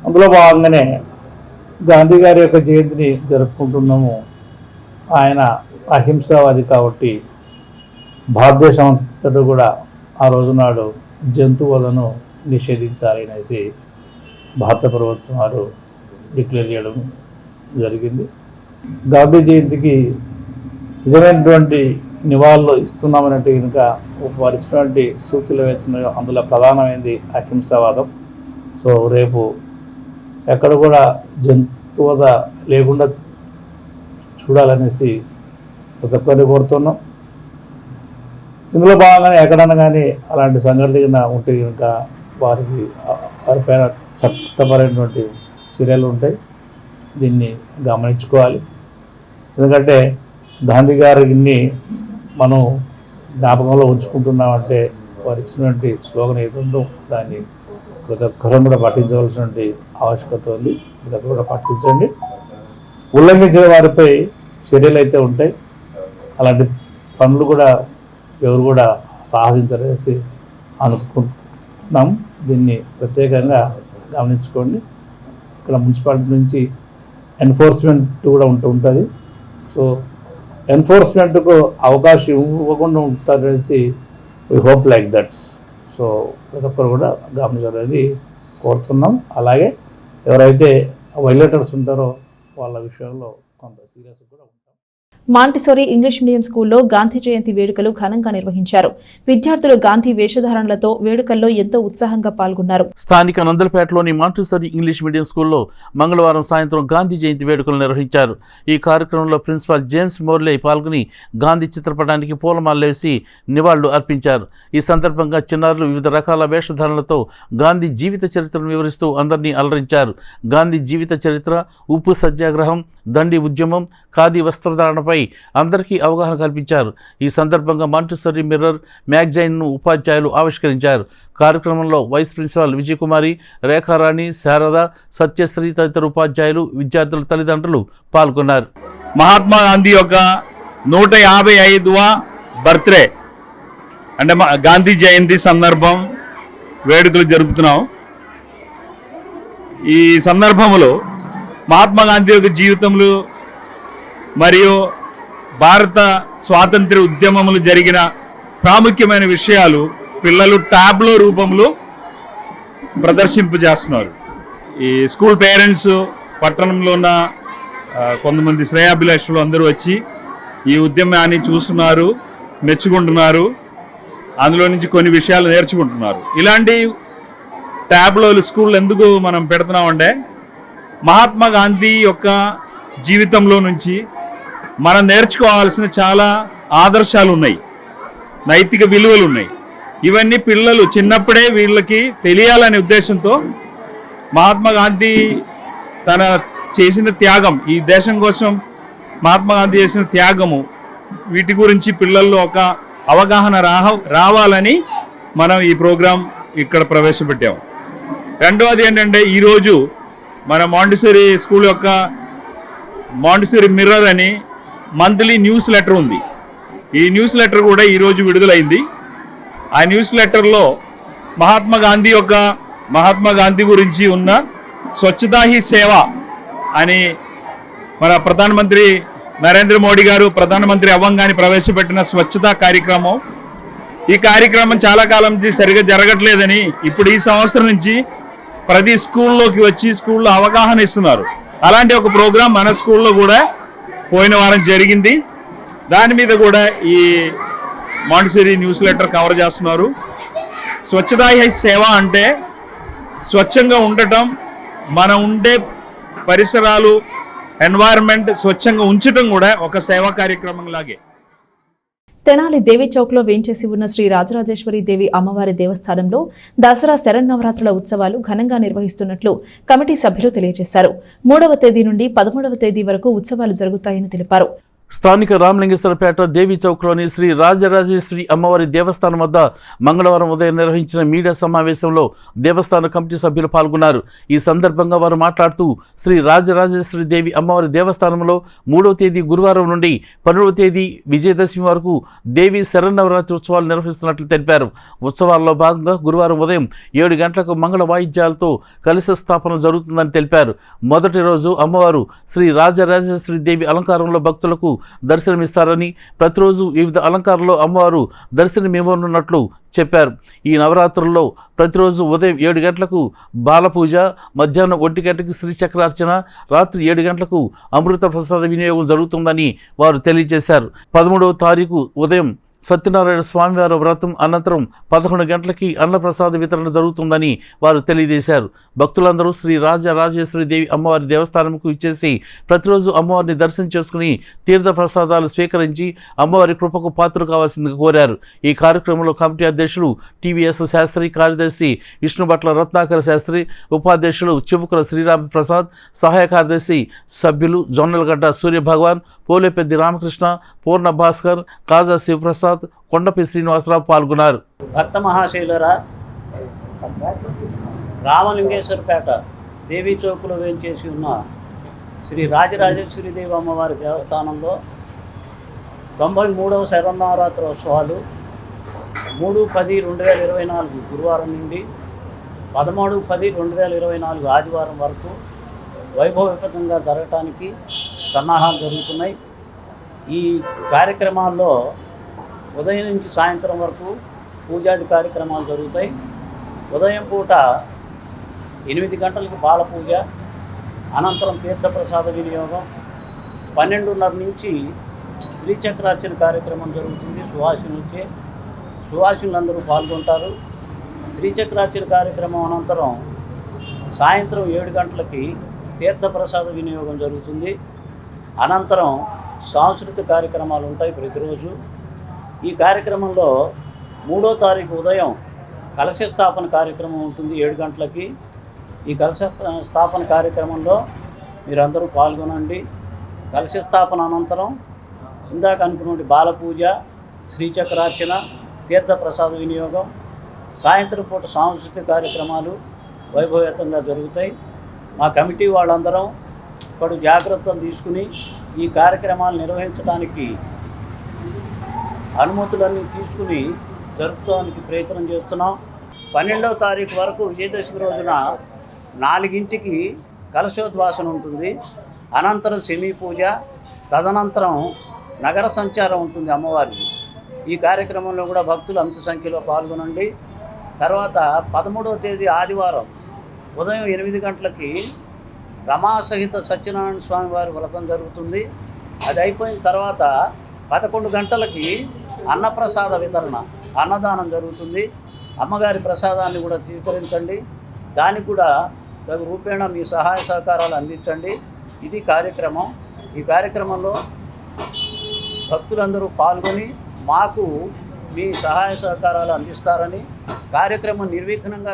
S14: అందులో భాగంగానే గాంధీ గారి యొక్క జయంతిని జరుపుకుంటున్నాము. ఆయన అహింసావాది కాబట్టి భారతదేశం అంతటా కూడా ఆ రోజునాడు జంతువులను నిషేధించాలి అనేసి భారత ప్రభుత్వం వారు డిక్లేర్ చేయడం జరిగింది. గాంధీ జయంతికి నిజమైనటువంటి నివాళులు ఇస్తున్నామన్నట్టు కనుక వారు ఇచ్చినటువంటి సూక్తులు వేస్తున్నాయో అందులో ప్రధానమైనది అహింసావాదం. సో రేపు ఎక్కడ కూడా జంతువద లేకుండా చూడాలనేసి ప్రతి ఒక్కరిని కోరుతున్నాం. ఇందులో భాగంగానే ఎక్కడన్నా కానీ అలాంటి సంఘటన ఉంటే కనుక వారిపైన చట్టపరమైనటువంటి చర్యలు ఉంటాయి. దీన్ని గమనించుకోవాలి. ఎందుకంటే గాంధీ గారిని మనం జ్ఞాపకంలో ఉంచుకుంటున్నామంటే వారు ఇచ్చినటువంటి స్లోగన్ ఏదో దాన్ని ప్రతి ఒక్కరూ కూడా పాటించవలసినటువంటి ఆవశ్యకత ఉంది. ప్రతి కూడా పాటించండి. ఉల్లంఘించిన వారిపై చర్యలు అయితే ఉంటాయి. అలాంటి పనులు కూడా ఎవరు కూడా సాహసించలేసి అనుకుంటున్నాం. దీన్ని ప్రత్యేకంగా గమనించుకోండి. ఇక్కడ మున్సిపాలిటీ నుంచి ఎన్ఫోర్స్మెంట్ కూడా ఉంటుంది. సో ఎన్ఫోర్స్మెంట్కు అవకాశం ఇవ్వకుండా ఉంటారనేసి we hope like that. So ప్రతి ఒక్కరు కూడా గమనించాలని కోరుతున్నాం. అలాగే ఎవరైతే వైలేటర్స్ ఉంటారో వాళ్ళ విషయంలో కొంత సీరియస్ కూడా ఉంటాం.
S1: మాంటిసోరీ ఇంగ్లీష్ మీడియం స్కూల్లో గాంధీ జయంతి వేడుకలు ఘనంగా నిర్వహించారు. విద్యార్థులు గాంధీ వేషధారణలతో వేడుకల్లో ఎంతో ఉత్సాహంగా పాల్గొన్నారు.
S2: స్థానిక నందలపేటలోని మాంటిసోరీ ఇంగ్లీష్ మీడియం స్కూల్లో మంగళవారం సాయంత్రం గాంధీ జయంతి వేడుకలు నిర్వహించారు. ఈ కార్యక్రమంలో ప్రిన్సిపాల్ జేమ్స్ మోర్లే పాల్గొని గాంధీ చిత్రపటానికి పూలమాలలేసి నివాళులు అర్పించారు. ఈ సందర్భంగా చిన్నారులు వివిధ రకాల వేషధారణలతో గాంధీ జీవిత చరిత్రను వివరిస్తూ అందరినీ అలరించారు. గాంధీ జీవిత చరిత్ర, ఉప్పు సత్యాగ్రహం, దండి ఉద్యమం, ఖాదీ వస్త్రధారణపై అందరికీ అవగాహన కల్పించారు. ఈ సందర్భంగా మాంటిసోరీ మిర్రర్ మ్యాగజైన్ను ఉపాధ్యాయులు ఆవిష్కరించారు. కార్యక్రమంలో వైస్ ప్రిన్సిపాల్ విజయకుమారి, రేఖారాణి, శారద, సత్యశ్రీ తదితర ఉపాధ్యాయులు, విద్యార్థుల తల్లిదండ్రులు పాల్గొన్నారు.
S15: మహాత్మా గాంధీ యొక్క 155వ బర్త్డే అంటే గాంధీ జయంతి సందర్భం వేడుకలు జరుపుతున్నాం. ఈ సందర్భంలో మహాత్మా గాంధీ యొక్క జీవితంలో మరియు భారత స్వాతంత్ర ఉద్యమములు జరిగిన ప్రాముఖ్యమైన విషయాలు పిల్లలు ట్యాబ్లో రూపంలో ప్రదర్శింపజేస్తున్నారు. ఈ స్కూల్ పేరెంట్స్, పట్టణంలో ఉన్న కొంతమంది శ్రేయాభిలాషులు అందరూ వచ్చి ఈ ఉద్యమాన్ని చూస్తున్నారు, మెచ్చుకుంటున్నారు. అందులో నుంచి కొన్ని విషయాలు నేర్చుకుంటున్నారు. ఇలాంటి ట్యాబ్లో స్కూల్ ఎందుకు మనం పెడుతున్నామంటే మహాత్మా గాంధీ యొక్క జీవితంలో నుంచి మనం నేర్చుకోవాల్సిన చాలా ఆదర్శాలు ఉన్నాయి, నైతిక విలువలు ఉన్నాయి. ఇవన్నీ పిల్లలు చిన్నప్పుడే వీళ్ళకి తెలియాలనే ఉద్దేశంతో మహాత్మా గాంధీ తన చేసిన త్యాగం, ఈ దేశం కోసం మహాత్మా గాంధీ చేసిన త్యాగము, వీటి గురించి పిల్లల్లో ఒక అవగాహన రావాలని మనం ఈ ప్రోగ్రాం ఇక్కడ ప్రవేశపెట్టాము. రెండవది ఏంటంటే ఈరోజు మన మాంటిసోరీ స్కూల్ యొక్క మాంటిసోరీ మిర్రర్ అని మంత్లీ న్యూస్ లెటర్ ఉంది. ఈ న్యూస్ లెటర్ కూడా ఈరోజు విడుదలైంది. ఆ న్యూస్ లెటర్లో మహాత్మా గాంధీ గురించి ఉన్న స్వచ్ఛతా హీ సేవ అని మన ప్రధానమంత్రి నరేంద్ర మోడీ గారు ప్రధానమంత్రి అవ్వంగానే ప్రవేశపెట్టిన స్వచ్ఛతా కార్యక్రమం. ఈ కార్యక్రమం చాలా కాలం నుంచి సరిగా జరగట్లేదని ఇప్పుడు ఈ సంవత్సరం నుంచి ప్రతి స్కూల్లోకి వచ్చి స్కూల్లో అవగాహన ఇస్తున్నారు. అలాంటి ఒక ప్రోగ్రాం మన స్కూల్లో కూడా పోయిన వారం జరిగింది. దాని మీద కూడా ఈ మాంటిసోరీ న్యూస్ లెటర్ కవర్ చేస్తున్నారు. స్వచ్ఛతా హీ సేవ అంటే స్వచ్ఛంగా ఉండటం, మనం ఉండే పరిసరాలు, ఎన్వైరన్మెంట్ స్వచ్ఛంగా ఉంచడం కూడా ఒక సేవా కార్యక్రమం లాగే.
S1: తెనాలి దేవి చౌక్లో వేంచేసి ఉన్న శ్రీ రాజరాజేశ్వరి దేవి అమ్మవారి దేవస్థానంలో దసరా శరన్నవరాత్రుల ఉత్సవాలు ఘనంగా నిర్వహిస్తున్నట్లు కమిటీ సభ్యులు తెలియజేశారు. 3వ తేదీ నుండి 13వ తేదీ వరకు ఉత్సవాలు జరుగుతాయని తెలిపారు.
S2: స్థానిక రామలింగేశ్వరపేట దేవి చౌక్లోని శ్రీ రాజరాజేశ్వరి అమ్మవారి దేవస్థానం వద్ద మంగళవారం ఉదయం నిర్వహించిన మీడియా సమావేశంలో దేవస్థాన కమిటీ సభ్యులు పాల్గొన్నారు. ఈ సందర్భంగా వారు మాట్లాడుతూ శ్రీ రాజరాజేశ్వరి దేవి అమ్మవారి దేవస్థానంలో 3వ తేదీ గురువారం నుండి 12వ తేదీ విజయదశమి వరకు దేవి శరన్నవరాత్రి ఉత్సవాలు నిర్వహిస్తున్నట్లు తెలిపారు. ఉత్సవాల్లో భాగంగా గురువారం ఉదయం 7 గంటలకు మంగళ వాయిద్యాలతో కలశ స్థాపన జరుగుతుందని తెలిపారు. మొదటి రోజు అమ్మవారు శ్రీ రాజరాజేశ్వరి దేవి అలంకారంలో భక్తులకు దర్శనమిస్తారని, ప్రతిరోజు వివిధ అలంకారంలో అమ్మవారు దర్శనమివ్వనున్నట్లు చెప్పారు. ఈ నవరాత్రుల్లో ప్రతిరోజు ఉదయం 7 గంటలకు బాలపూజ, మధ్యాహ్నం 1 గంటకు శ్రీచక్రార్చన, రాత్రి 7 గంటలకు అమృత ప్రసాద వినియోగం జరుగుతుందని వారు తెలియజేశారు. 13వ తారీఖు ఉదయం సత్యనారాయణ స్వామివారి వ్రతం అనంతరం 11 గంటలకి అన్నప్రసాద వితరణ జరుగుతుందని వారు తెలియజేశారు. భక్తులందరూ శ్రీ రాజరాజేశ్వరి దేవి అమ్మవారి దేవస్థానంకు ఇచ్చేసి ప్రతిరోజు అమ్మవారిని దర్శనం చేసుకుని తీర్థ ప్రసాదాలు స్వీకరించి అమ్మవారి కృపకు పాత్ర కావాల్సిందిగా కోరారు. ఈ కార్యక్రమంలో కమిటీ అధ్యక్షులు టీవీఎస్ శాస్త్రి, కార్యదర్శి విష్ణుభట్ల రత్నాకర శాస్త్రి, ఉపాధ్యక్షులు చివుకుల శ్రీరామ ప్రసాద్, సహాయ కార్యదర్శి సభ్యులు జొన్నలగడ్డ సూర్యభగవాన్, పోలేపెద్ది రామకృష్ణ, పూర్ణ భాస్కర్, కాజా శివప్రసాద్, కొండపి శ్రీనివాసరావు పాల్గొన్నారు.
S16: భక్త మహాశైలరా, రామలింగేశ్వరపేట దేవీ చౌకులో వేంచేసి ఉన్న శ్రీ రాజరాజేశ్వరి దేవి అమ్మవారి దేవస్థానంలో 93వ శరన్నవరాత్రి ఉత్సవాలు 3/10/2024 గురువారం నుండి 13/10/2024 ఆదివారం వరకు వైభవపేతంగా జరగటానికి సన్నాహాలు జరుగుతున్నాయి. ఈ కార్యక్రమాల్లో ఉదయం నుంచి సాయంత్రం వరకు పూజాది కార్యక్రమాలు జరుగుతాయి. ఉదయం పూట 8 గంటలకు బాలపూజ, అనంతరం తీర్థప్రసాద వినియోగం, 12:30 నుంచి శ్రీచక్రార్చన కార్యక్రమం జరుగుతుంది. సువాసినులందరూ పాల్గొంటారు. శ్రీచక్రార్చన కార్యక్రమం అనంతరం సాయంత్రం 7 గంటలకి తీర్థప్రసాద వినియోగం జరుగుతుంది. అనంతరం సాంస్కృతిక కార్యక్రమాలు ఉంటాయి ప్రతిరోజు. ఈ కార్యక్రమంలో 3వ తారీఖు ఉదయం కలశ స్థాపన కార్యక్రమం ఉంటుంది 7 గంటలకి. ఈ కలశ స్థాపన కార్యక్రమంలో మీరందరూ పాల్గొనండి. కలశ స్థాపన అనంతరం ఇందాక అనుకున్నటువంటి బాలపూజ, శ్రీచక్రార్చన, తీర్థప్రసాద వినియోగం, సాయంత్రం పూట సాంస్కృతిక కార్యక్రమాలు వైభవేతంగా జరుగుతాయి. మా కమిటీ వాళ్ళందరం ఇప్పుడు జాగ్రత్తలు తీసుకుని ఈ కార్యక్రమాలు నిర్వహించడానికి అనుమతులన్నీ తీసుకుని జరుపుకోవడానికి ప్రయత్నం చేస్తున్నాం. 12వ తారీఖు వరకు విజయదశమి రోజున 4ంటికి కలశోద్వాసన ఉంటుంది. అనంతరం సెమీ పూజ, తదనంతరం నగర సంచారం ఉంటుంది అమ్మవారికి. ఈ కార్యక్రమంలో కూడా భక్తులు అంత సంఖ్యలో పాల్గొనండి. తర్వాత 13వ తేదీ ఆదివారం ఉదయం 8 గంటలకి రమాసహిత సత్యనారాయణ స్వామి వారి వ్రతం జరుగుతుంది. అది అయిపోయిన తర్వాత 11 గంటలకి అన్నప్రసాద వితరణ, అన్నదానం జరుగుతుంది. అమ్మగారి ప్రసాదాన్ని కూడా స్వీకరించండి. దానికి కూడా తగు రూపేణ మీ సహాయ సహకారాలు అందించండి. ఇది కార్యక్రమం. ఈ కార్యక్రమంలో భక్తులందరూ పాల్గొని మాకు మీ సహాయ సహకారాలు అందిస్తారని, కార్యక్రమం నిర్విఘ్నంగా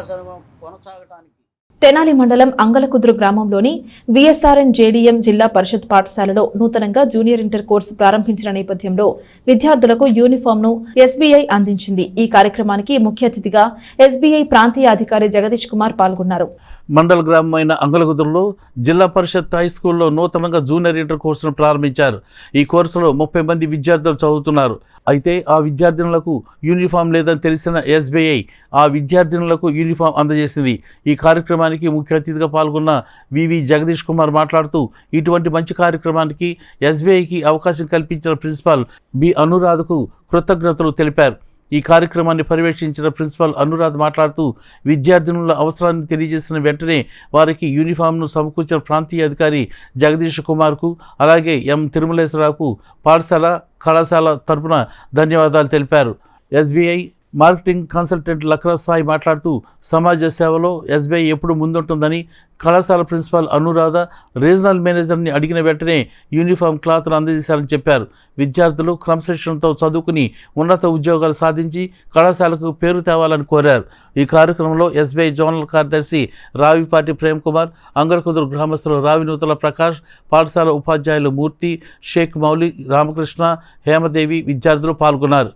S16: కొనసాగటానికి
S1: తెనాలి మండలం అంగలకుదురు గ్రామంలోని విఎస్ఆర్ఎన్ జేడీఎం జిల్లా పరిషత్ పాఠశాలలో నూతనంగా జూనియర్ ఇంటర్ కోర్సు ప్రారంభించిన నేపథ్యంలో విద్యార్థులకు యూనిఫామ్ను ఎస్బీఐ అందించింది. ఈ కార్యక్రమానికి ముఖ్య అతిథిగా ఎస్బీఐ ప్రాంతీయ అధికారి జగదీష్ కుమార్ పాల్గొన్నారు.
S2: మండల గ్రామమైన అంగలగుదురులో జిల్లా పరిషత్ హై స్కూల్లో నూతనంగా జూనియర్ ఇంటర్ కోర్సును ప్రారంభించారు. ఈ కోర్సులో 30 మంది విద్యార్థులు చదువుతున్నారు. అయితే ఆ విద్యార్థినులకు యూనిఫామ్ లేదని తెలిసిన ఎస్బీఐ ఆ విద్యార్థినులకు యూనిఫామ్ అందజేసింది. ఈ కార్యక్రమానికి ముఖ్య అతిథిగా పాల్గొన్న వివి జగదీష్ కుమార్ మాట్లాడుతూ ఇటువంటి మంచి కార్యక్రమానికి ఎస్బీఐకి అవకాశం కల్పించిన ప్రిన్సిపాల్ బి అనురాధకు కృతజ్ఞతలు తెలిపారు. ఈ కార్యక్రమాన్ని పర్యవేక్షించిన ప్రిన్సిపాల్ అనురాధ్ మాట్లాడుతూ విద్యార్థినుల అవసరాన్ని తెలియజేసిన వెంటనే వారికి యూనిఫామ్ను సమకూర్చిన ప్రాంతీయ అధికారి జగదీష్ కుమార్కు, అలాగే ఎం తిరుమలేశ్వరరావుకు పాఠశాల కళాశాల తరపున ధన్యవాదాలు తెలిపారు. SBI marketing consultant Lakra Sai మాట్లాడుతూ సమాజ సేవలో ఎస్బీఐ ఎప్పుడు ముందుంటుందని, కళాశాల ప్రిన్సిపాల్ అనురాధ రీజనల్ మేనేజర్ని అడిగిన వెంటనే యూనిఫామ్ క్లాత్ను అందజేశారని చెప్పారు. విద్యార్థులు క్రమశిక్షణతో చదువుకుని ఉన్నత ఉద్యోగాలు సాధించి కళాశాలకు పేరు తేవాలని కోరారు. ఈ కార్యక్రమంలో ఎస్బీఐ జోనల్ కార్యదర్శి రావిపాటి ప్రేమ్ కుమార్, అంగరకుదురు గ్రామస్తులు రావినూతల ప్రకాష్, పాఠశాల ఉపాధ్యాయులు మూర్తి, షేక్ మౌలి, రామకృష్ణ, హేమదేవి విద్యార్థులు పాల్గొన్నారు.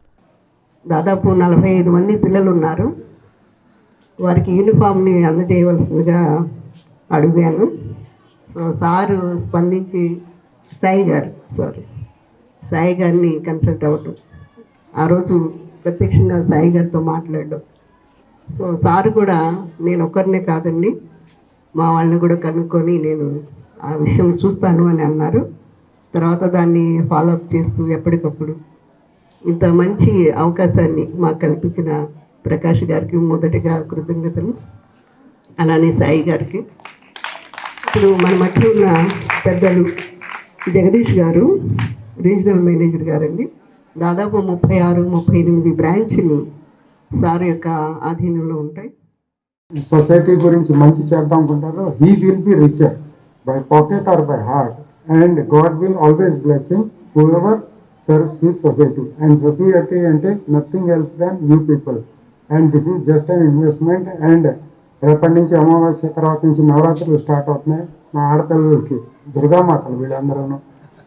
S17: దాదాపు 45 మంది పిల్లలు ఉన్నారు. వారికి యూనిఫామ్ని అందజేయవలసిందిగా అడిగాను. సో సారు స్పందించి సాయి గారిని కన్సల్ట్ అవ్వటం, ఆ రోజు ప్రత్యక్షంగా సాయి గారితో మాట్లాడడం. సో సారు కూడా నేను ఒక్కరినే కాదండి, మా వాళ్ళని కూడా కనుక్కొని నేను ఆ విషయం చూస్తాను అని అన్నారు. తర్వాత దాన్ని ఫాలోఅప్ చేస్తూ ఎప్పటికప్పుడు ఇంత మంచి అవకాశాన్ని మాకు కల్పించిన ప్రకాష్ గారికి మొదటిగా కృతజ్ఞతలు, అలానే సాయి గారికి. ఇప్పుడు మన మధ్య ఉన్న పెద్దలు జగదీష్ గారు రీజనల్ మేనేజర్ గారండి. దాదాపు 36-38 బ్రాంచ్లు సార్ యొక్క ఆధీనంలో ఉంటాయి.
S18: సొసైటీ గురించి మంచి చేద్దాం అనుకుంటారు. He will be richer by pocket or by heart and God will always bless him whoever serves his society, and society ante nothing else than you people, and this is just an investment. And రేపటి నుంచి అమావాస్య తర్వాత నుంచి నవరాత్రులు start అవుతున్నాయి. మా ఆడపిల్లలకి దుర్గామాతలు వీళ్ళందరూ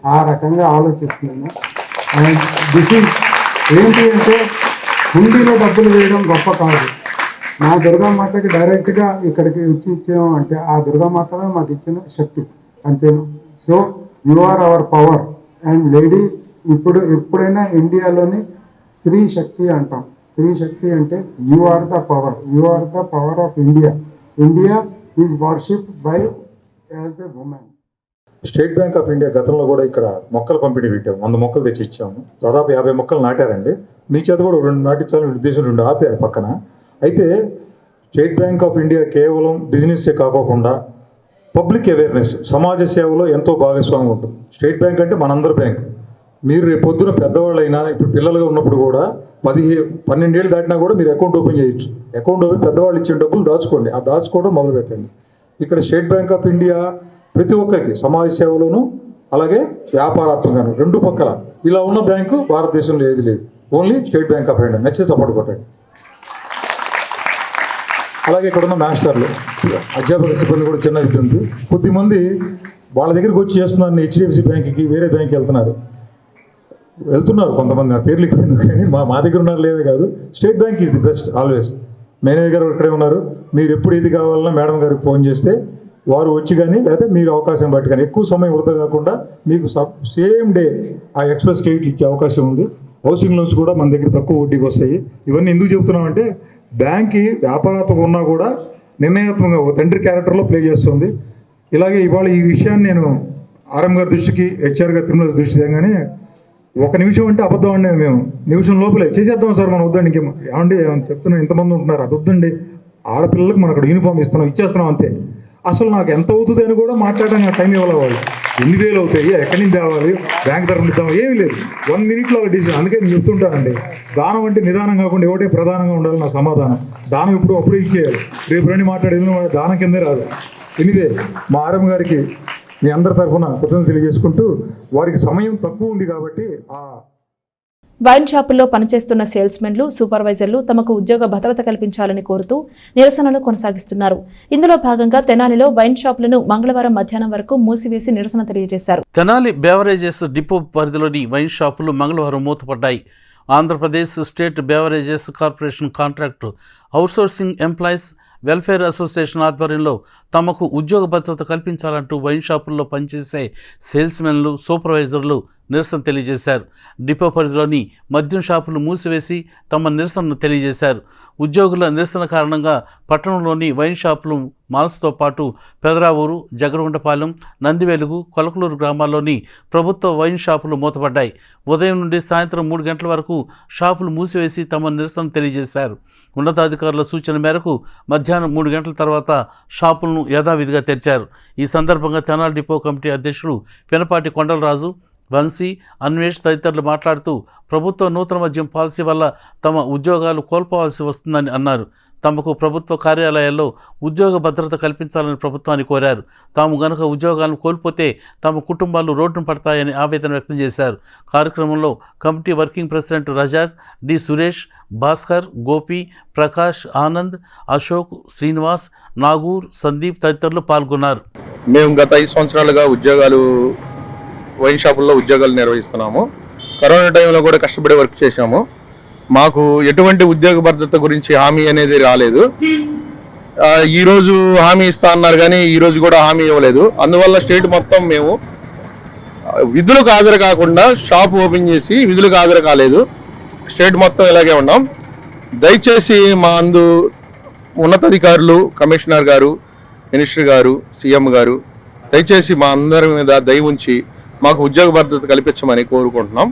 S18: ఆ రకంగా ఆలోచిస్తున్నాను. అండ్ దిస్ ఈజ్ ఏంటి అంటే హుండీలో డబ్బులు వేయడం గొప్ప కాదు. మా దుర్గామాతకి డైరెక్ట్గా ఇక్కడికి ఇచ్చాము అంటే ఆ దుర్గామాతవే మాకు ఇచ్చిన శక్తి, అంతేను. So you are our power. And lady ఎప్పుడైనా ఇండియాలోని స్త్రీ శక్తి అంటాం. స్త్రీ శక్తి అంటే you are the power of India. India is worship by as a woman.
S19: State Bank of India గతంలో కూడా ఇక్కడ మొక్కల పంపిణీ పెట్టాము. 100 మొక్కలు తెచ్చి ఇచ్చాము. దాదాపు 50 మొక్కలు నాటారండి. మీ చేత కూడా 2 నాటించాలని ఉద్దేశం 2 ఆపారు పక్కన. అయితే స్టేట్ బ్యాంక్ ఆఫ్ ఇండియా కేవలం బిజినెస్సే కాకోకుండా పబ్లిక్ అవేర్నెస్, సమాజ సేవలో ఎంతో భాగస్వామ్యం ఉంటుంది. స్టేట్ బ్యాంక్ అంటే మనందరి బ్యాంకు. మీరు రేపు పొద్దున పెద్దవాళ్ళు అయినా ఇప్పుడు పిల్లలుగా ఉన్నప్పుడు కూడా 12 ఏళ్ళు దాటినా కూడా మీరు అకౌంట్ ఓపెన్ చేయొచ్చు. అకౌంట్ ఓపెన్ పెద్దవాళ్ళు ఇచ్చిన డబ్బులు దాచుకోండి. ఆ దాచుకోవడం మొదలు పెట్టండి. ఇక్కడ స్టేట్ బ్యాంక్ ఆఫ్ ఇండియా ప్రతి ఒక్కరికి సమాజ సేవలోను అలాగే వ్యాపారాత్మకంగా 2 పక్కల ఇలా ఉన్న బ్యాంకు భారతదేశంలో ఏది లేదు. Only state Bank of India. నచ్చితే సపోర్ట్ కొట్టండి. అలాగే ఇక్కడ ఉన్న మాస్టర్లు, అధ్యాపక సిబ్బంది కూడా చిన్న విద్యుంది. కొద్దిమంది వాళ్ళ దగ్గరికి వచ్చి చేస్తున్నారు, HDFC బ్యాంక్కి వేరే బ్యాంక్కి వెళ్తున్నారు కొంతమంది. ఆ పేర్లు ఇవ్వలేదు కానీ మా దగ్గర ఉన్నారు లేదే కాదు. State bank is the best always. Manager గారు ఇక్కడే ఉన్నారు. మీరు ఎప్పుడు ఏది కావాలన్నా మేడం గారికి ఫోన్ చేస్తే వారు వచ్చి కానీ లేదా మీరు అవకాశం బట్టి కానీ ఎక్కువ సమయం వృధా కాకుండా మీకు సేమ్ డే ఆ ఎక్స్ప్రెస్ క్రెడిట్ ఇచ్చే అవకాశం ఉంది. హౌసింగ్ లోన్స్ కూడా మన దగ్గర తక్కువ వడ్డీకి వస్తాయి. ఇవన్నీ ఎందుకు చెబుతున్నామంటే బ్యాంక్కి వ్యాపారాత్మకం ఉన్నా కూడా నిర్ణయాత్మకంగా ఒక తండ్రి క్యారెక్టర్లో ప్లే చేస్తుంది. ఇలాగే ఇవాళ ఈ విషయాన్ని నేను ఆర్ఎం గారి దృష్టికి, హెచ్ఆర్ గారి తిరుమల దృష్టి తెగానే 1 నిమిషం అంటే అబద్ధం అండి. మేము నిమిషం లోపలే చేసేద్దాం సార్, మనం వద్దండి. ఇంకేమో ఏమండి చెప్తున్నాం, ఇంతమంది ఉంటున్నారు, అది వద్దండి. ఆడపిల్లలకు మనం అక్కడ యూనిఫామ్ ఇచ్చేస్తున్నాం అంతే. అసలు నాకు ఎంత అవుతుంది అని కూడా మాట్లాడడానికి టైం ఇవ్వాలి. వాళ్ళు ఎన్ని వేలు అవుతాయి, ఎక్కడి నుంచి తేవాలి, బ్యాంక్ తరఫున ఇద్దాం, ఏమీ లేదు. 1 మినిట్లో డిసిజన్. అందుకే నేను చెప్తుంటానండి, దానం అంటే నిదానం కాకుండా ఒకటే ప్రధానంగా ఉండాలి నా సమాధానం. దానం ఇప్పుడు అప్పుడే ఇచ్చేయాలి. రేపు రండి మాట్లాడేది దానం కిందే రాదు. ఎనివే మా ఆర్ఎం గారికి మీ అందరి తరఫున కృతజ్ఞతలు తెలియజేసుకుంటూ, వారికి సమయం తక్కువ ఉంది కాబట్టి
S1: వైన్ షాపుల్లో పనిచేస్తున్న సేల్స్మెన్లు, సూపర్వైజర్లు తమకు ఉద్యోగ భద్రత కల్పించాలని కోరుతూ నిరసనలు కొనసాగిస్తున్నారు. ఇందులో భాగంగా తెనాలిలో వైన్ షాపులను మంగళవారం మధ్యాహ్నం వరకు మూసివేసి నిరసన తెలియజేశారు.
S2: తెనాలి బేవరేజెస్ డిపో పరిధిలోని వైన్ షాపులు మంగళవారం మూతపడ్డాయి. Andhra Pradesh state beverages corporation contract outsourcing employees welfare association ఆధ్వర్యంలో తమకు ఉద్యోగ భద్రత కల్పించాలంటూ వైన్ షాపుల్లో పనిచేసే సేల్స్మెన్లు, సూపర్వైజర్లు నిరసన తెలియజేశారు. డిపో పరిధిలోని మద్యం షాపులు మూసివేసి తమ నిరసనను తెలియజేశారు. ఉద్యోగుల నిరసన కారణంగా పట్టణంలోని వైన్ షాపులు, మాల్స్తో పాటు పెదరావూరు, జగరగుంటపాలెం, నందివెలుగు, కొలకలూరు గ్రామాల్లోని ప్రభుత్వ వైన్ షాపులు మూతపడ్డాయి. ఉదయం నుండి సాయంత్రం 3 గంటల వరకు షాపులు మూసివేసి తమ నిరసన తెలియజేశారు. ఉన్నతాధికారుల సూచన మేరకు మధ్యాహ్నం 3 గంటల తర్వాత షాపులను యథావిధిగా తెరిచారు. ఈ సందర్భంగా తెనాలి డిపో కమిటీ అధ్యక్షుడు పెనపాటి కొండలరాజు, వంశీ, అన్వేష్ తదితరులు మాట్లాడుతూ ప్రభుత్వ నూతన మద్యం పాలసీ వల్ల తమ ఉద్యోగాలు కోల్పోవాల్సి వస్తుందని అన్నారు. తమకు ప్రభుత్వ కార్యాలయాల్లో ఉద్యోగ భద్రత కల్పించాలని ప్రభుత్వాన్ని కోరారు. తాము గనుక ఉద్యోగాలను కోల్పోతే తమ కుటుంబాలు రోడ్డున పడతాయని ఆవేదన వ్యక్తం చేశారు. కార్యక్రమంలో committee working president Razak, D Suresh, Bhaskar, Gopi, Prakash, Anand, Ashok, Srinivas, Nagur, Sandeep తదితరులు పాల్గొన్నారు.
S20: మేము గత 5 సంవత్సరాలుగా వైన్ షాపుల్లో ఉద్యోగాలు నిర్వహిస్తున్నాము. కరోనా టైంలో కూడా కష్టపడి వర్క్ చేశాము. మాకు ఎటువంటి ఉద్యోగ భద్రత గురించి హామీ అనేది రాలేదు. ఈరోజు హామీ ఇస్తా అన్నారు కానీ ఈరోజు కూడా హామీ ఇవ్వలేదు. అందువల్ల స్టేట్ మొత్తం మేము విధులకు హాజరు కాకుండా షాప్ ఓపెన్ చేసి విధులకు హాజరు కాలేదు. స్టేట్ మొత్తం ఇలాగే ఉన్నాం. దయచేసి మా ఉన్నతాధికారులు, కమిషనర్ గారు, మినిస్టర్ గారు, సీఎం గారు దయచేసి మా అందరి మీద దయ ఉంచి మాకు ఉద్యోగ భద్రత కల్పించమని కోరుకుంటున్నాం.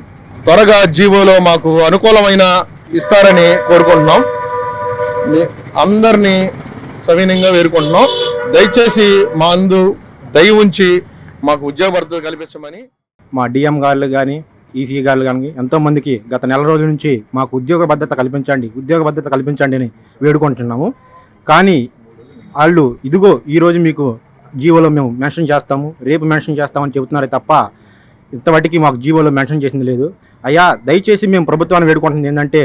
S20: త్వరగా జీవోలో మాకు అనుకూలమైన ఇస్తారని కోరుకుంటున్నాం. అందరినీ సవినయంగా వేడుకుంటున్నాం. దయచేసి మా దయ ఉంచి మాకు ఉద్యోగ భద్రత కల్పించమని
S21: మా డిఎం గారు కానీ, ఈసీ గారు కానీ ఎంతోమందికి గత నెల రోజుల నుంచి మాకు ఉద్యోగ భద్రత కల్పించండి అని వేడుకుంటున్నాము. కానీ వాళ్ళు ఇదిగో ఈరోజు మీకు జీవోలో మేము మెన్షన్ చేస్తాము, రేపు మెన్షన్ చేస్తామని చెబుతున్నారే తప్ప ఇంతవాటికి మాకు జీవోలో మెన్షన్ చేసింది లేదు. అయ్యా దయచేసి మేము ప్రభుత్వాన్ని వేడుకుంటుంది ఏంటంటే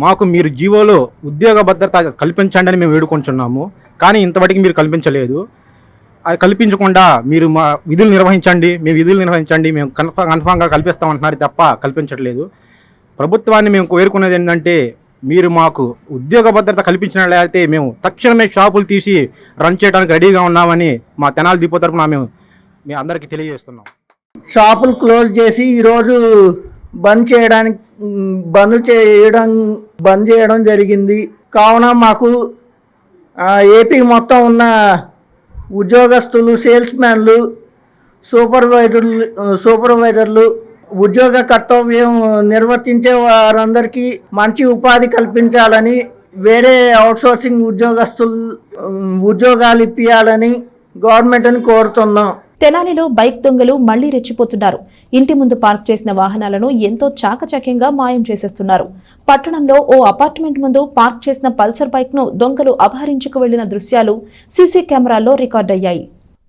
S21: మాకు మీరు జీవోలో ఉద్యోగ భద్రత కల్పించండి అని మేము వేడుకుంటున్నాము. కానీ ఇంతవాటికి మీరు కల్పించలేదు. అది కల్పించకుండా మీరు మా విధులు నిర్వహించండి, మేము కన్ఫామ్గా కల్పిస్తామంటున్నారు తప్ప కల్పించట్లేదు. ప్రభుత్వాన్ని మేము వేడుకునేది ఏంటంటే మీరు మాకు ఉద్యోగ భద్రత కల్పించినట్లయితే మేము తక్షణమే షాపులు తీసి రన్ చేయడానికి రెడీగా ఉన్నామని మా తెనాలి డిపో తరపున మేము అందరికీ తెలియజేస్తున్నాం.
S22: షాపులు క్లోజ్ చేసి ఈరోజు బంద్ చేయడం జరిగింది. కావున మాకు ఏపీ మొత్తం ఉన్న ఉద్యోగస్తులు, సేల్స్ మ్యాన్లు, సూపర్వైజర్లు ఉద్యోగ కర్తవ్యం నిర్వర్తించే వారందరికీ మంచి ఉపాధి కల్పించాలని, వేరే అవుట్సోర్సింగ్ ఉద్యోగాలు ఇప్పించాలని గవర్నమెంట్ని కోరుతున్నాం.
S1: తెనాలిలో బైక్ దొంగలు మళ్లీ రెచ్చిపోతున్నారు. ఇంటి ముందు పార్క్ చేసిన వాహనాలను ఎంతో చాకచక్యంగా మాయం చేసేస్తున్నారు. పట్టణంలో ఓ అపార్ట్మెంట్ ముందు పార్క్ చేసిన పల్సర్ బైక్ ను దొంగలు అపహరించుకు వెళ్లిన దృశ్యాలు సీసీ కెమెరాల్లో రికార్డయ్యాయి.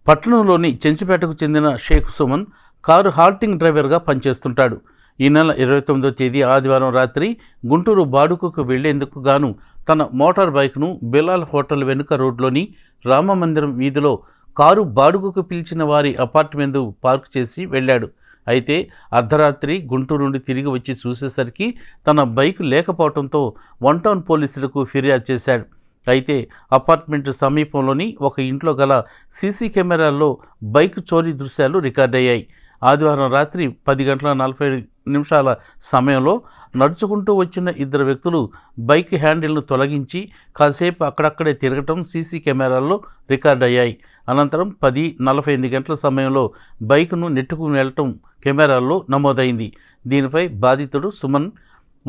S2: పట్టణంలోని చెంచిపేటకు చెందిన షేక్ సుమన్ కారు హాల్టింగ్ డ్రైవర్గా పనిచేస్తుంటాడు. ఈ నెల 29వ తేదీ ఆదివారం రాత్రి గుంటూరు బాడుకుకు వెళ్లేందుకు గాను తన మోటార్ బైక్ను బిలాల్ హోటల్ వెనుక రోడ్లోని రామమందిరం వీధిలో కారు బాడుగుకు పిలిచిన వారి అపార్ట్మెంట్ పార్క్ చేసి వెళ్ళాడు. అయితే అర్ధరాత్రి గుంటూరు నుండి తిరిగి వచ్చి చూసేసరికి తన బైక్ లేకపోవడంతో 1 టౌన్ పోలీసులకు ఫిర్యాదు చేశాడు. అయితే అపార్ట్మెంట్ సమీపంలోని ఒక ఇంట్లో గల సీసీ కెమెరాల్లో బైక్ చోరీ దృశ్యాలు రికార్డయ్యాయి. ఆదివారం రాత్రి 10:40 సమయంలో నడుచుకుంటూ వచ్చిన 2 వ్యక్తులు బైక్ హ్యాండిల్ను తొలగించి కాసేపు అక్కడక్కడే తిరగటం సీసీ కెమెరాల్లో రికార్డయ్యాయి. అనంతరం 10:48 సమయంలో బైక్ను నెట్టుకుని వెళ్లటం కెమెరాల్లో నమోదైంది. దీనిపై బాధితుడు సుమన్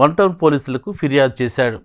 S2: 1 టౌన్ పోలీసులకు ఫిర్యాదు చేశాడు.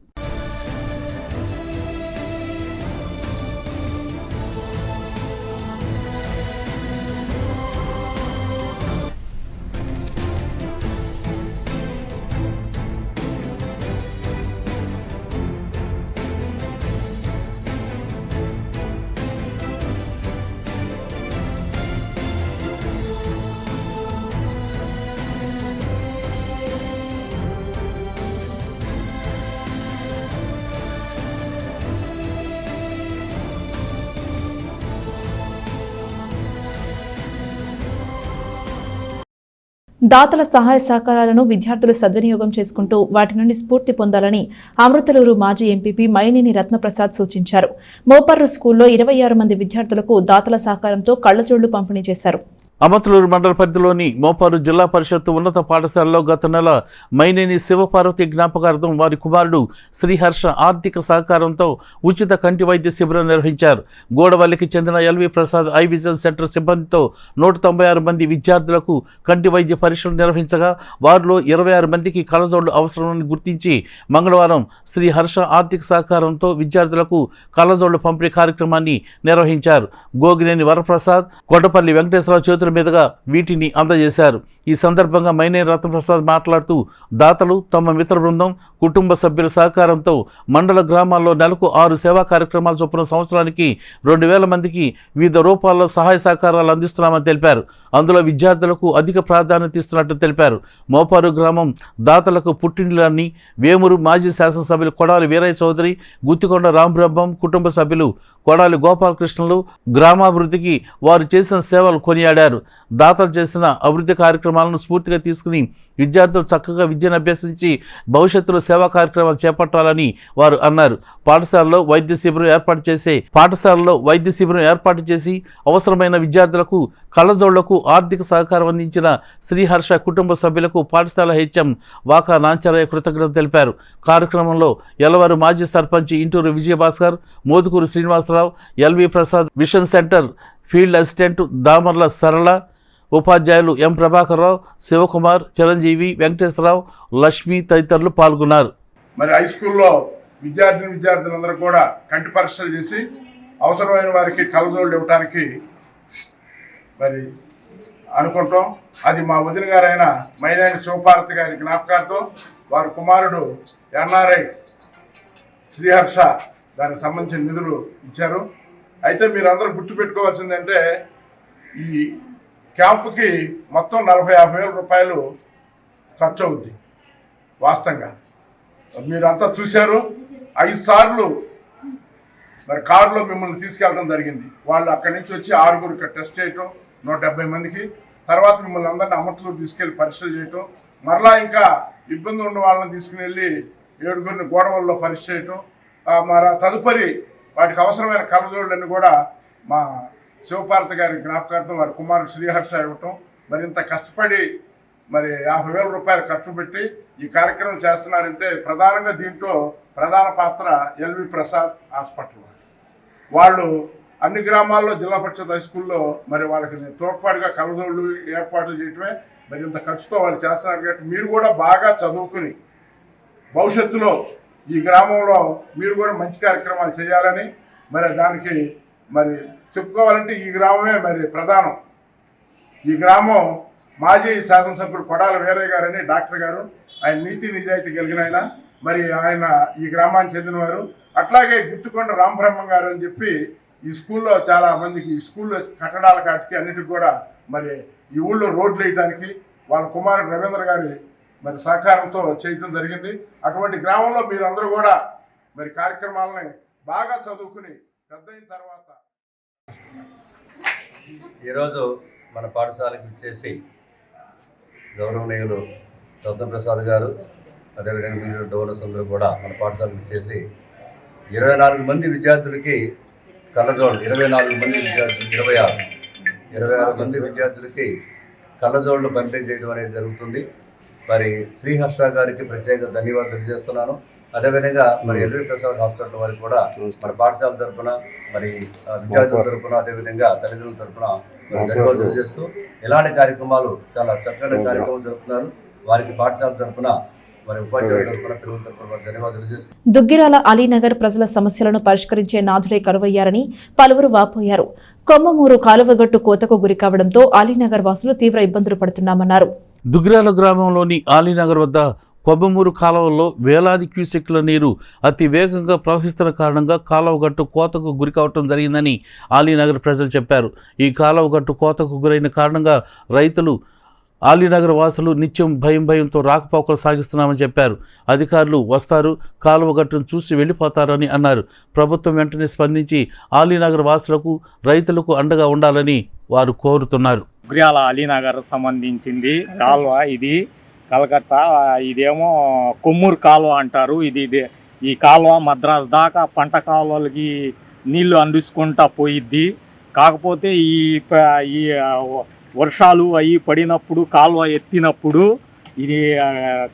S1: దాతల సహాయ సహకారాలను విద్యార్థులు సద్వినియోగం చేసుకుంటూ వాటి నుండి స్ఫూర్తి పొందాలని అమృతలూరు మాజీ ఎంపీపీ మైనేని రత్నప్రసాద్ సూచించారు. మోపర్రు స్కూల్లో 26 మంది విద్యార్థులకు దాతల సహకారంతో కళ్లజోళ్లు పంపిణీ చేశారు.
S2: అమతులూరు మండల పరిధిలోని మోపారు జిల్లా పరిషత్ ఉన్నత పాఠశాలలో గత నెల మైనేని శివపార్వతి జ్ఞాపకార్థం వారి కుమారుడు శ్రీహర్ష ఆర్థిక సహకారంతో ఉచిత కంటి వైద్య శిబిరం నిర్వహించారు. గోడవల్లికి చెందిన LV Prasad eye vision centre సిబ్బందితో 196 మంది విద్యార్థులకు కంటి వైద్య పరీక్షలు నిర్వహించగా వారిలో 26 మందికి కళ్ళజోళ్లు అవసరమని గుర్తించి మంగళవారం శ్రీహర్ష ఆర్థిక సహకారంతో విద్యార్థులకు కళ్ళజోళ్లు పంపిణీ కార్యక్రమాన్ని నిర్వహించారు. గోగినేని వరప్రసాద్, కొండపల్లి వెంకటేశ్వరరావు చేతుల మీదుగా వీటిని అందజేశారు. ఈ సందర్భంగా మైనేని రత్నప్రసాద్ మాట్లాడుతూ దాతలు తమ మిత్ర బృందం కుటుంబ సభ్యుల సహకారంతో మండల గ్రామాల్లో నెలకు 6 సేవా కార్యక్రమాల చొప్పున సంవత్సరానికి 2000 మందికి వివిధ రూపాల్లో సహాయ సహకారాలు అందిస్తున్నామని తెలిపారు. అందులో విద్యార్థులకు అధిక ప్రాధాన్యత ఇస్తున్నట్టు తెలిపారు. మోపారు గ్రామం దాతలకు పుట్టినిల్లని వేమూరు మాజీ శాసనసభ్యులు కొడాలి వీరయ్య చౌదరి, గుత్తికొండ రాంబ్రహ్మం కుటుంబ సభ్యులు కొడాలి గోపాలకృష్ణులు గ్రామాభివృద్ధికి వారు చేసిన సేవలు కొనియాడారు. దాతలు చేసిన అభివృద్ధి కార్యక్రమాలను స్ఫూర్తిగా తీసుకుని విద్యార్థులు చక్కగా విద్యను అభ్యసించి భవిష్యత్తులో సేవా కార్యక్రమాలు చేపట్టాలని వారు అన్నారు. పాఠశాలలో వైద్య శిబిరం ఏర్పాటు చేసి అవసరమైన విద్యార్థులకు కళ్ళజోళ్లకు ఆర్థిక సహకారం అందించిన శ్రీహర్ష కుటుంబ సభ్యులకు పాఠశాల హెచ్ఎం వాకా నాంచారయ్య కృతజ్ఞతలు తెలిపారు. కార్యక్రమంలో ఎలవారు మాజీ sarpanch Inturu Vijayabhaskar, Modukuru Srinivasarao, LV Prasad, vision centre field assistant Damarla Sarala, ఉపాధ్యాయులు ఎం ప్రభాకర్రావు, శివకుమార్, చిరంజీవి, వెంకటేశ్వరరావు, లక్ష్మి తదితరులు పాల్గొన్నారు.
S4: మరి హై స్కూల్లో విద్యార్థులందరూ కూడా కంటి పరీక్షలు చేసి అవసరమైన వారికి కళ్ళజోళ్ళు ఇవ్వడానికి మరి అనుకుంటాం. అది మా వదిన గారైన మైనేని శివపార్వతి గారి జ్ఞాపకాలతో వారి కుమారుడు ఎన్ఆర్ఐ శ్రీహర్ష దానికి సంబంధించిన నిధులు ఇచ్చారు. అయితే మీరందరూ గుర్తుపెట్టుకోవాల్సిందంటే ఈ క్యాంపుకి మొత్తం 40-50 వేల రూపాయలు ఖర్చు అవుద్ది. వాస్తవంగా మీరంతా చూశారు. 5 సార్లు మరి కారులో మిమ్మల్ని తీసుకెళ్ళడం జరిగింది. వాళ్ళు అక్కడి నుంచి వచ్చి 6గురికి టెస్ట్ చేయటం 170 మందికి, తర్వాత మిమ్మల్ని అందరినీ అమర్తలూరు తీసుకెళ్ళి పరీక్షలు చేయటం, మరలా ఇంకా ఇబ్బంది ఉన్న వాళ్ళని తీసుకుని వెళ్ళి 7గురిని గోడవల్లో పరీక్ష చేయటం, మరి తదుపరి వాటికి అవసరమైన కళ్ళజోళ్ళన్నీ కూడా మా శివపార్వతి గారి జ్ఞాపకార్థం వారి కుమారుడు శ్రీహర్ష ఇవ్వటం, మరి ఇంత కష్టపడి మరి 50 వేల రూపాయలు ఖర్చు పెట్టి ఈ కార్యక్రమం చేస్తున్నారంటే ప్రధానంగా దీంట్లో ప్రధాన పాత్ర ఎల్వి ప్రసాద్ హాస్పిటల్ వాళ్ళు అన్ని గ్రామాల్లో జిల్లా పరిషత్ హై స్కూల్లో మరి వాళ్ళకి తోడ్పాటుగా కళ్ళజోళ్ళు ఏర్పాట్లు చేయటమే మరి ఇంత ఖర్చుతో వాళ్ళు చేస్తున్నారు. కాబట్టి మీరు కూడా బాగా చదువుకుని భవిష్యత్తులో ఈ గ్రామంలో మీరు కూడా మంచి కార్యక్రమాలు చేయాలని మరి దానికి మరి చెప్పుకోవాలంటే ఈ గ్రామమే మరి ప్రధానం. ఈ గ్రామం మాజీ శాసనసభ్యులు కొడాలి వీరయ్య గారని డాక్టర్ గారు, ఆయన నీతి నిజాయితీ కలిగిన ఆయన, మరి ఆయన ఈ గ్రామానికి చెందినవారు. అట్లాగే గుత్తికొండ రాంబ్రహ్మం గారు అని చెప్పి ఈ స్కూల్లో చాలా మందికి ఈ స్కూల్లో కట్టడాల కాటికి అన్నిటికి కూడా మరి ఈ ఊళ్ళో రోడ్లు వేయడానికి వాళ్ళ కుమారుడు రవీంద్ర గారి మరి సహకారంతో చేయడం జరిగింది. అటువంటి గ్రామంలో మీరందరూ కూడా మరి కార్యక్రమాలని బాగా చదువుకుని పెద్ద అయిన తర్వాత
S5: ఈరోజు మన పాఠశాలకు ఇచ్చేసి గౌరవనీయులు రత్నప్రసాద్ గారు, అదేవిధంగా మీరు డోనర్స్ అందరూ కూడా మన పాఠశాలకు ఇచ్చేసి 24 మంది విద్యార్థులకి కళ్ళజోళ్ళు, 24 మంది విద్యార్థులు 26 మంది విద్యార్థులకి కళ్ళజోళ్ళు పంపిణీ చేయడం అనేది జరుగుతుంది. మరి శ్రీహర్ష గారికి ప్రత్యేక ధన్యవాదాలు తెలియజేస్తున్నాను. అదేవిధంగా మరి ఎల్వి ప్రసాద్ హాస్పిటల్ వారికి కూడా మన పాఠశాల తరఫున మరి విద్యార్థుల తరఫున అదేవిధంగా తల్లిదండ్రుల తరఫున ధన్యవాదాలు తెలియజేస్తూ ఇలాంటి కార్యక్రమాలు చాలా చక్కటి కార్యక్రమం జరుపుతున్నారు. వారికి పాఠశాల తరఫున మరి ఉపాధ్యాయుల తరఫున పిల్లల తరఫున ధన్యవాదాలు తెలియజేస్తూ
S1: దుగ్గిరాల అలీనగర్ ప్రజల సమస్యలను పరిష్కరించే నాథుడే కరువయ్యారని పలువురు వాపోయారు. కొమ్మమూరు కాలువగట్టు కోతకు గురి కావడంతో అలీనగర్ వాసులు తీవ్ర ఇబ్బందులు పడుతున్నామన్నారు.
S2: దుగ్గిరాల గ్రామంలోని ఆలీనగర్ వద్ద కొబ్బమూరు కాలువల్లో వేలాది క్యూసెక్ల నీరు అతి వేగంగా ప్రవహిస్తున్న కారణంగా కాలువగట్టు కోతకు గురి కావటం జరిగిందని ఆలీనగర్ ప్రజలు చెప్పారు. ఈ కాలువగట్టు కోతకు గురైన కారణంగా రైతులు, ఆలీనగర్ వాసులు నిత్యం భయంతో రాకపోకలు సాగిస్తున్నామని చెప్పారు. అధికారులు వస్తారు, కాలువగట్టును చూసి వెళ్ళిపోతారని అన్నారు. ప్రభుత్వం వెంటనే స్పందించి ఆలీనగర్ వాసులకు, రైతులకు అండగా ఉండాలని వారు కోరుతున్నారు.
S23: దుగ్గిరాల అలీనగర్ సంబంధించింది కాలువ ఇది. కలకత్తా ఇదేమో కొమ్మూరు కాలువ అంటారు. ఈ కాలువ మద్రాసు దాకా పంట కాలువలకి నీళ్లు అందించుకుంటా పోయిద్ది. కాకపోతే ఈ వర్షాలు అవి పడినప్పుడు కాలువ ఎత్తినప్పుడు ఇది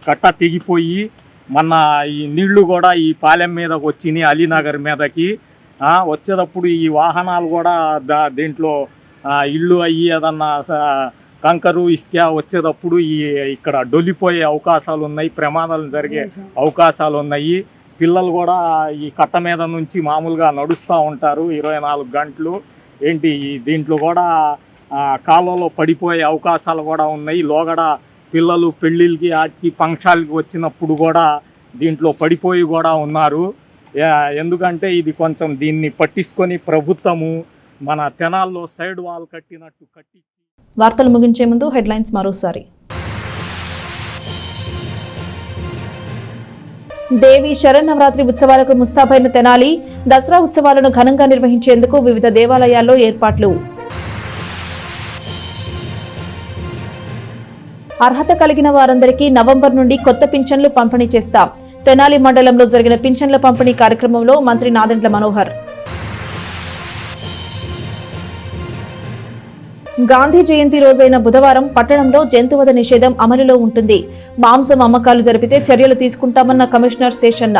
S23: కట్ట తెగిపోయి మొన్న ఈ నీళ్లు కూడా ఈ పాలెం మీదకి వచ్చినాయి, అలీనగర్ మీదకి వచ్చేటప్పుడు ఈ వాహనాలు కూడా దీంట్లో ఇళ్ళు అయ్యి ఏదన్నా కంకరు ఇసుక వచ్చేటప్పుడు ఇక్కడ డొల్లిపోయే అవకాశాలు ఉన్నాయి, ప్రమాదాలు జరిగే అవకాశాలు ఉన్నాయి. పిల్లలు కూడా ఈ కట్ట మీద నుంచి మామూలుగా నడుస్తూ ఉంటారు 24 గంటలు. దీంట్లో కూడా కాలువలో పడిపోయే అవకాశాలు కూడా ఉన్నాయి. లోగడ పిల్లలు పెళ్ళిళ్ళకి వాటికి ఫంక్షన్లకి వచ్చినప్పుడు కూడా దీంట్లో పడిపోయి కూడా ఉన్నారు. ఎందుకంటే ఇది కొంచెం దీన్ని పట్టించుకొని ప్రభుత్వము మన తెనాల్లో సైడ్ వాల్ కట్టినట్టు కట్టి.
S1: వార్తలు ముగించే ముందు హెడ్లైన్స్ మరోసారి. దేవి శరన్నవరాత్రి ఉత్సవాలకు ముస్తాబైన తెనాలి. దసరా ఉత్సవాలను ఘనంగా నిర్వహించేందుకు వివిధ దేవాలయాల్లో ఏర్పాట్లు. అర్హత కలిగిన వారందరికీ నవంబర్ నుండి కొత్త పింఛన్లు పంపిణీ చేస్తాం. తెనాలి మండలంలో జరిగిన పింఛన్ల పంపిణీ కార్యక్రమంలో మంత్రి నాదెండ్ల మనోహర్. గాంధీ జయంతి రోజైన బుధవారం పట్టణంలో జంతువధ నిషేధం అమలులో ఉంటుంది. మాంసం అమ్మకాలు జరిపితే చర్యలు తీసుకుంటామన్న కమిషనర్ శేషన్న.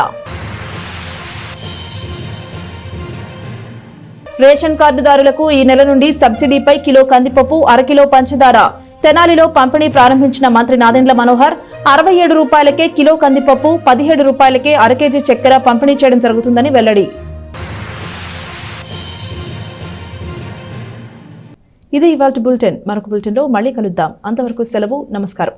S1: రేషన్ కార్డుదారులకు ఈ నెల నుండి సబ్సిడీపై కిలో కందిపప్పు, అరకిలో పంచదార. తెనాలిలో పంపిణీ ప్రారంభించిన మంత్రి నాదెండ్ల మనోహర్ 67 రూపాయలకే కిలో కందిపప్పు, 17 రూపాయలకే అరకేజీ చక్కెర పంపిణీ చేయడం జరుగుతుందని వెల్లడి. ఇది ఇవాల్టి బులెటిన్. మరొక బులెటిన్లో మళ్ళీ కలుద్దాం. అంతవరకు సెలవు. నమస్కారం.